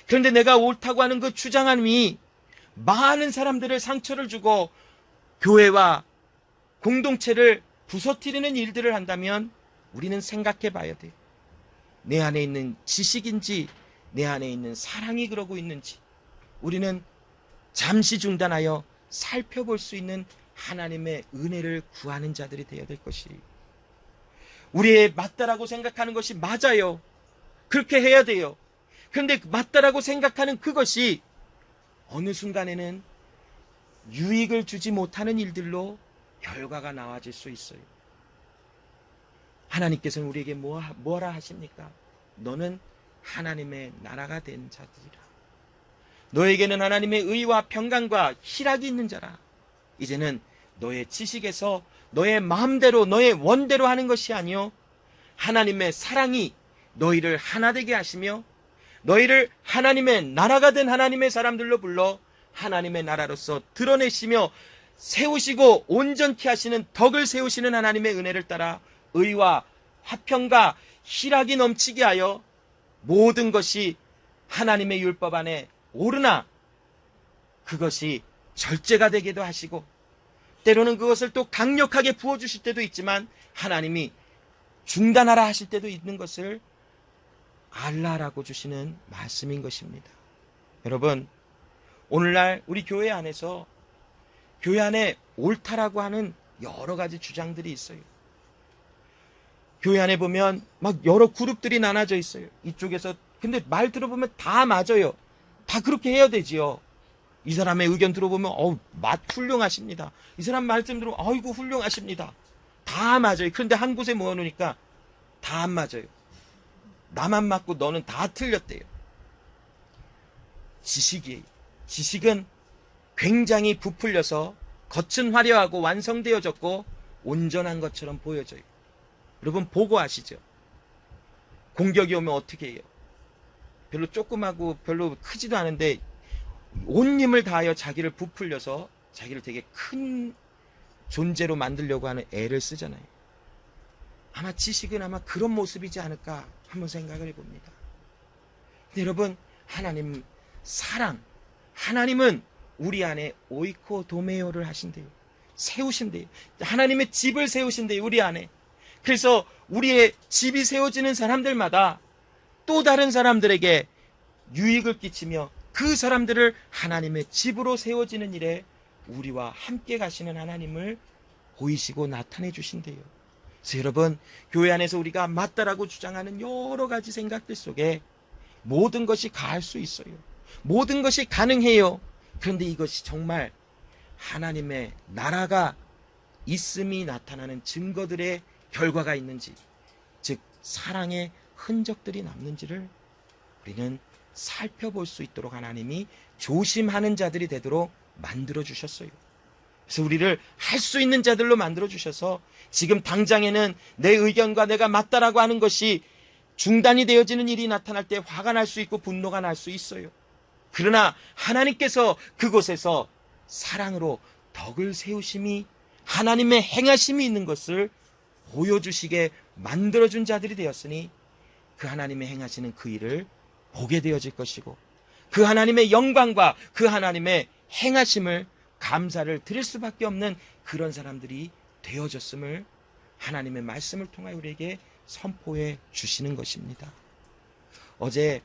그런데 내가 옳다고 하는 그 주장함이 많은 사람들을 상처를 주고 교회와 공동체를 부서뜨리는 일들을 한다면 우리는 생각해 봐야 돼요. 내 안에 있는 지식인지 내 안에 있는 사랑이 그러고 있는지 우리는 잠시 중단하여 살펴볼 수 있는 하나님의 은혜를 구하는 자들이 되어야 될 것이에요. 우리의 맞다라고 생각하는 것이 맞아요. 그렇게 해야 돼요. 그런데 맞다라고 생각하는 그것이 어느 순간에는 유익을 주지 못하는 일들로 결과가 나와질 수 있어요. 하나님께서는 우리에게 뭐라 하십니까? 너는 하나님의 나라가 된 자들이라. 너에게는 하나님의 의와 평강과 희락이 있는 자라. 이제는 너의 지식에서 너의 마음대로 너의 원대로 하는 것이 아니요 하나님의 사랑이 너희를 하나 되게 하시며 너희를 하나님의 나라가 된 하나님의 사람들로 불러 하나님의 나라로서 드러내시며 세우시고 온전케 하시는 덕을 세우시는 하나님의 은혜를 따라 의와 화평과 희락이 넘치게 하여 모든 것이 하나님의 율법 안에 오르나 그것이 절제가 되기도 하시고 때로는 그것을 또 강력하게 부어주실 때도 있지만 하나님이 중단하라 하실 때도 있는 것을 알라라고 주시는 말씀인 것입니다. 여러분, 오늘날 우리 교회 안에서 교회 안에 옳다라고 하는 여러 가지 주장들이 있어요. 교회 안에 보면 막 여러 그룹들이 나눠져 있어요. 이쪽에서 근데 말 들어보면 다 맞아요. 다 그렇게 해야 되지요. 이 사람의 의견 들어보면 맛 훌륭하십니다. 이 사람 말씀 들어보면 아이고 훌륭하십니다. 다 맞아요. 그런데 한 곳에 모여놓으니까 다 안 맞아요. 나만 맞고 너는 다 틀렸대요. 지식은 굉장히 부풀려서 겉은 화려하고 완성되어졌고 온전한 것처럼 보여져요. 여러분 보고 아시죠? 공격이 오면 어떻게 해요? 별로 조그마고 별로 크지도 않은데 온 힘을 다하여 자기를 부풀려서 자기를 되게 큰 존재로 만들려고 하는 애를 쓰잖아요. 아마 지식은 아마 그런 모습이지 않을까 한번 생각을 해봅니다. 근데 여러분, 하나님 사랑, 하나님은 우리 안에 오이코 도메오를 하신대요. 세우신대요. 하나님의 집을 세우신대요. 우리 안에. 그래서 우리의 집이 세워지는 사람들마다 또 다른 사람들에게 유익을 끼치며 그 사람들을 하나님의 집으로 세워지는 일에 우리와 함께 가시는 하나님을 보이시고 나타내 주신대요. 그래서 여러분, 교회 안에서 우리가 맞다라고 주장하는 여러 가지 생각들 속에 모든 것이 가할 수 있어요. 모든 것이 가능해요. 그런데 이것이 정말 하나님의 나라가 있음이 나타나는 증거들의 결과가 있는지, 즉 사랑의 흔적들이 남는지를 우리는 살펴볼 수 있도록 하나님이 조심하는 자들이 되도록 만들어 주셨어요. 그래서 우리를 할 수 있는 자들로 만들어 주셔서 지금 당장에는 내 의견과 내가 맞다라고 하는 것이 중단이 되어지는 일이 나타날 때 화가 날 수 있고 분노가 날 수 있어요. 그러나 하나님께서 그곳에서 사랑으로 덕을 세우심이 하나님의 행하심이 있는 것을 보여주시게 만들어준 자들이 되었으니 그 하나님의 행하시는 그 일을 보게 되어질 것이고 그 하나님의 영광과 그 하나님의 행하심을 감사를 드릴 수밖에 없는 그런 사람들이 되어졌음을 하나님의 말씀을 통하여 우리에게 선포해 주시는 것입니다. 어제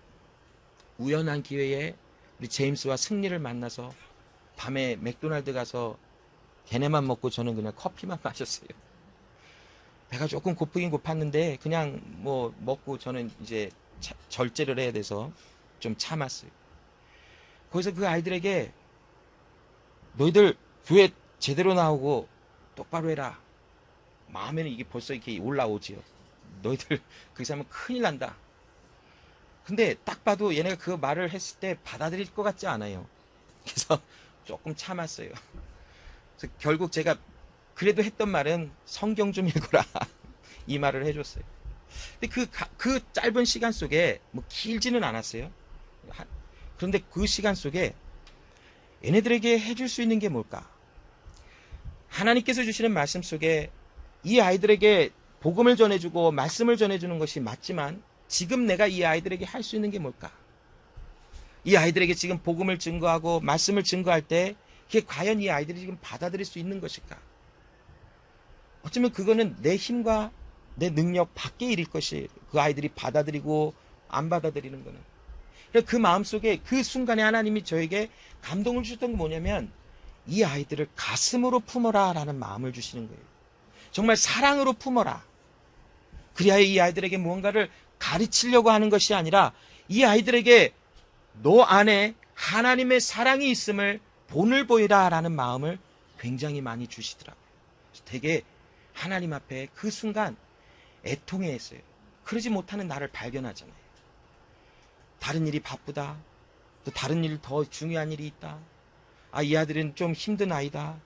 우연한 기회에 우리 제임스와 승리를 만나서 밤에 맥도날드 가서 걔네만 먹고 저는 그냥 커피만 마셨어요. 배가 조금 고프긴 고팠는데 그냥 뭐 먹고 저는 이제 절제를 해야 돼서 좀 참았어요. 거기서 그 아이들에게 너희들 교회 제대로 나오고 똑바로 해라. 마음에는 이게 벌써 이렇게 올라오지요. 너희들 거기서 하면 큰일 난다. 근데 딱 봐도 얘네가 그 말을 했을 때 받아들일 것 같지 않아요. 그래서 조금 참았어요. 그래서 결국 제가 그래도 했던 말은 성경 좀 읽어라. 이 말을 해줬어요. 근데 그 짧은 시간 속에 뭐 길지는 않았어요. 그런데 그 시간 속에 얘네들에게 해줄 수 있는 게 뭘까? 하나님께서 주시는 말씀 속에 이 아이들에게 복음을 전해주고 말씀을 전해주는 것이 맞지만 지금 내가 이 아이들에게 할 수 있는 게 뭘까? 이 아이들에게 지금 복음을 증거하고 말씀을 증거할 때 그게 과연 이 아이들이 지금 받아들일 수 있는 것일까? 어쩌면 그거는 내 힘과 내 능력 밖의 일일 것이 그 아이들이 받아들이고 안 받아들이는 거는. 그 마음속에 그 순간에 하나님이 저에게 감동을 주셨던 게 뭐냐면 이 아이들을 가슴으로 품어라 라는 마음을 주시는 거예요. 정말 사랑으로 품어라. 그리하여 이 아이들에게 무언가를 가르치려고 하는 것이 아니라 이 아이들에게 너 안에 하나님의 사랑이 있음을 본을 보이라 라는 마음을 굉장히 많이 주시더라고요. 되게 하나님 앞에 그 순간 애통해 했어요. 그러지 못하는 나를 발견하잖아요. 다른 일이 바쁘다. 또 다른 일 더 중요한 일이 있다. 이 아들은 좀 힘든 아이다.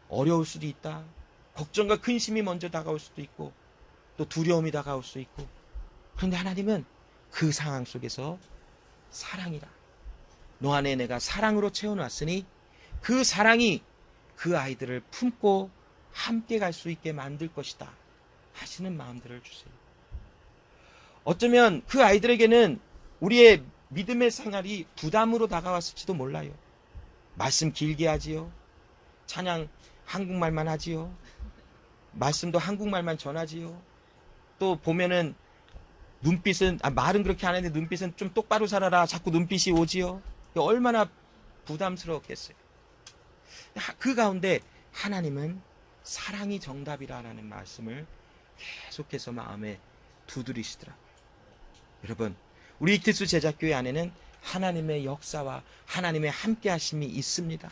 어려울 수도 있다. 걱정과 근심이 먼저 다가올 수도 있고 또 두려움이 다가올 수 있고. 그런데 하나님은 그 상황 속에서 사랑이라. 너 안에 내가 사랑으로 채워놨으니 그 사랑이 그 아이들을 품고 함께 갈 수 있게 만들 것이다 하시는 마음들을 주세요. 어쩌면 그 아이들에게는 우리의 믿음의 생활이 부담으로 다가왔을지도 몰라요. 말씀 길게 하지요. 찬양 한국말만 하지요. 말씀도 한국말만 전하지요. 또 보면은 눈빛은 말은 그렇게 안 하는데 눈빛은 좀 똑바로 살아라. 자꾸 눈빛이 오지요. 얼마나 부담스러웠겠어요. 그 가운데 하나님은 사랑이 정답이라는 말씀을 계속해서 마음에 두드리시더라고요. 여러분, 우리 이티스 제자교회 안에는 하나님의 역사와 하나님의 함께하심이 있습니다.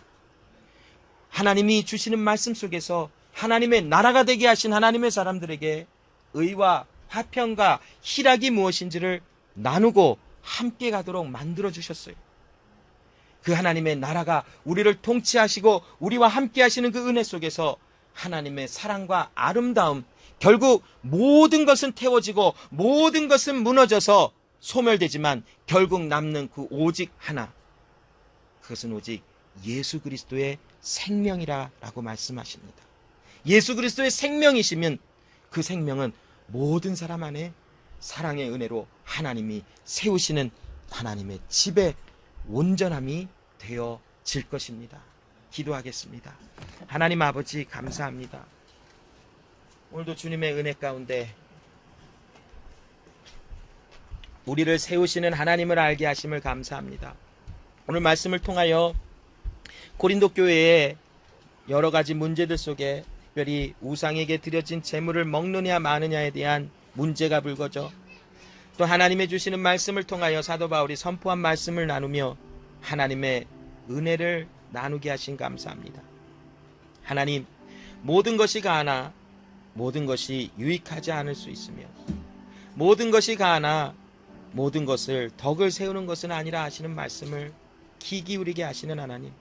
하나님이 주시는 말씀 속에서 하나님의 나라가 되게 하신 하나님의 사람들에게 의와 화평과 희락이 무엇인지를 나누고 함께 가도록 만들어 주셨어요. 그 하나님의 나라가 우리를 통치하시고 우리와 함께 하시는 그 은혜 속에서 하나님의 사랑과 아름다움, 결국 모든 것은 태워지고 모든 것은 무너져서 소멸되지만 결국 남는 그 오직 하나, 그것은 오직 예수 그리스도의 생명이라고 말씀하십니다. 예수 그리스도의 생명이시면 그 생명은 모든 사람 안에 사랑의 은혜로 하나님이 세우시는 하나님의 집의 온전함이 되어질 것입니다. 기도하겠습니다. 하나님 아버지 감사합니다. 오늘도 주님의 은혜 가운데 우리를 세우시는 하나님을 알게 하심을 감사합니다. 오늘 말씀을 통하여 고린도 교회의 여러 가지 문제들 속에 특별히 우상에게 드려진 제물을 먹느냐 마느냐에 대한 문제가 불거져 또 하나님의 주시는 말씀을 통하여 사도 바울이 선포한 말씀을 나누며 하나님의 은혜를 나누게 하신 감사합니다. 하나님, 모든 것이 가하나 모든 것이 유익하지 않을 수 있으며 모든 것이 가하나 모든 것을 덕을 세우는 것은 아니라 하시는 말씀을 귀 기울이게 하시는 하나님,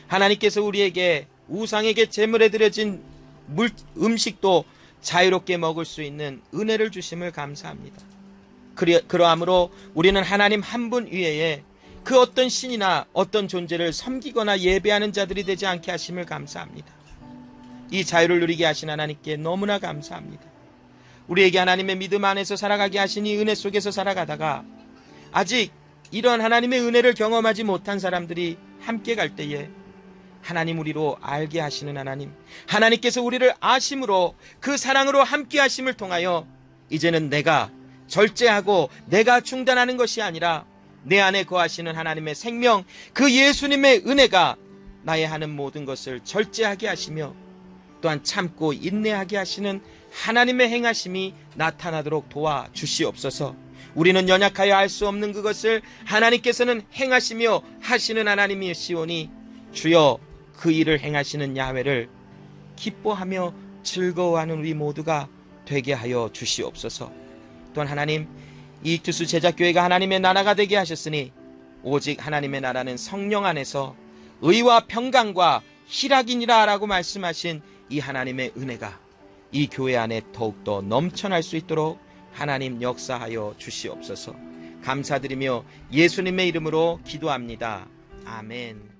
하나님께서 우리에게 우상에게 제물에 드려진 음식도 자유롭게 먹을 수 있는 은혜를 주심을 감사합니다. 그러함으로 우리는 하나님 한 분 위에 그 어떤 신이나 어떤 존재를 섬기거나 예배하는 자들이 되지 않게 하심을 감사합니다. 이 자유를 누리게 하신 하나님께 너무나 감사합니다. 우리에게 하나님의 믿음 안에서 살아가게 하신 이 은혜 속에서 살아가다가 아직 이런 하나님의 은혜를 경험하지 못한 사람들이 함께 갈 때에 하나님 우리로 알게 하시는 하나님, 하나님께서 우리를 아심으로 그 사랑으로 함께 하심을 통하여 이제는 내가 절제하고 내가 중단하는 것이 아니라 내 안에 거하시는 하나님의 생명, 그 예수님의 은혜가 나의 하는 모든 것을 절제하게 하시며 또한 참고 인내하게 하시는 하나님의 행하심이 나타나도록 도와주시옵소서. 우리는 연약하여 알 수 없는 그것을 하나님께서는 행하시며 하시는 하나님이시오니 주여 그 일을 행하시는 야훼를 기뻐하며 즐거워하는 우리 모두가 되게 하여 주시옵소서. 또한 하나님, 이투스 제자교회가 하나님의 나라가 되게 하셨으니 오직 하나님의 나라는 성령 안에서 의와 평강과 희락이니라 라고 말씀하신 이 하나님의 은혜가 이 교회 안에 더욱더 넘쳐날 수 있도록 하나님 역사하여 주시옵소서. 감사드리며 예수님의 이름으로 기도합니다. 아멘.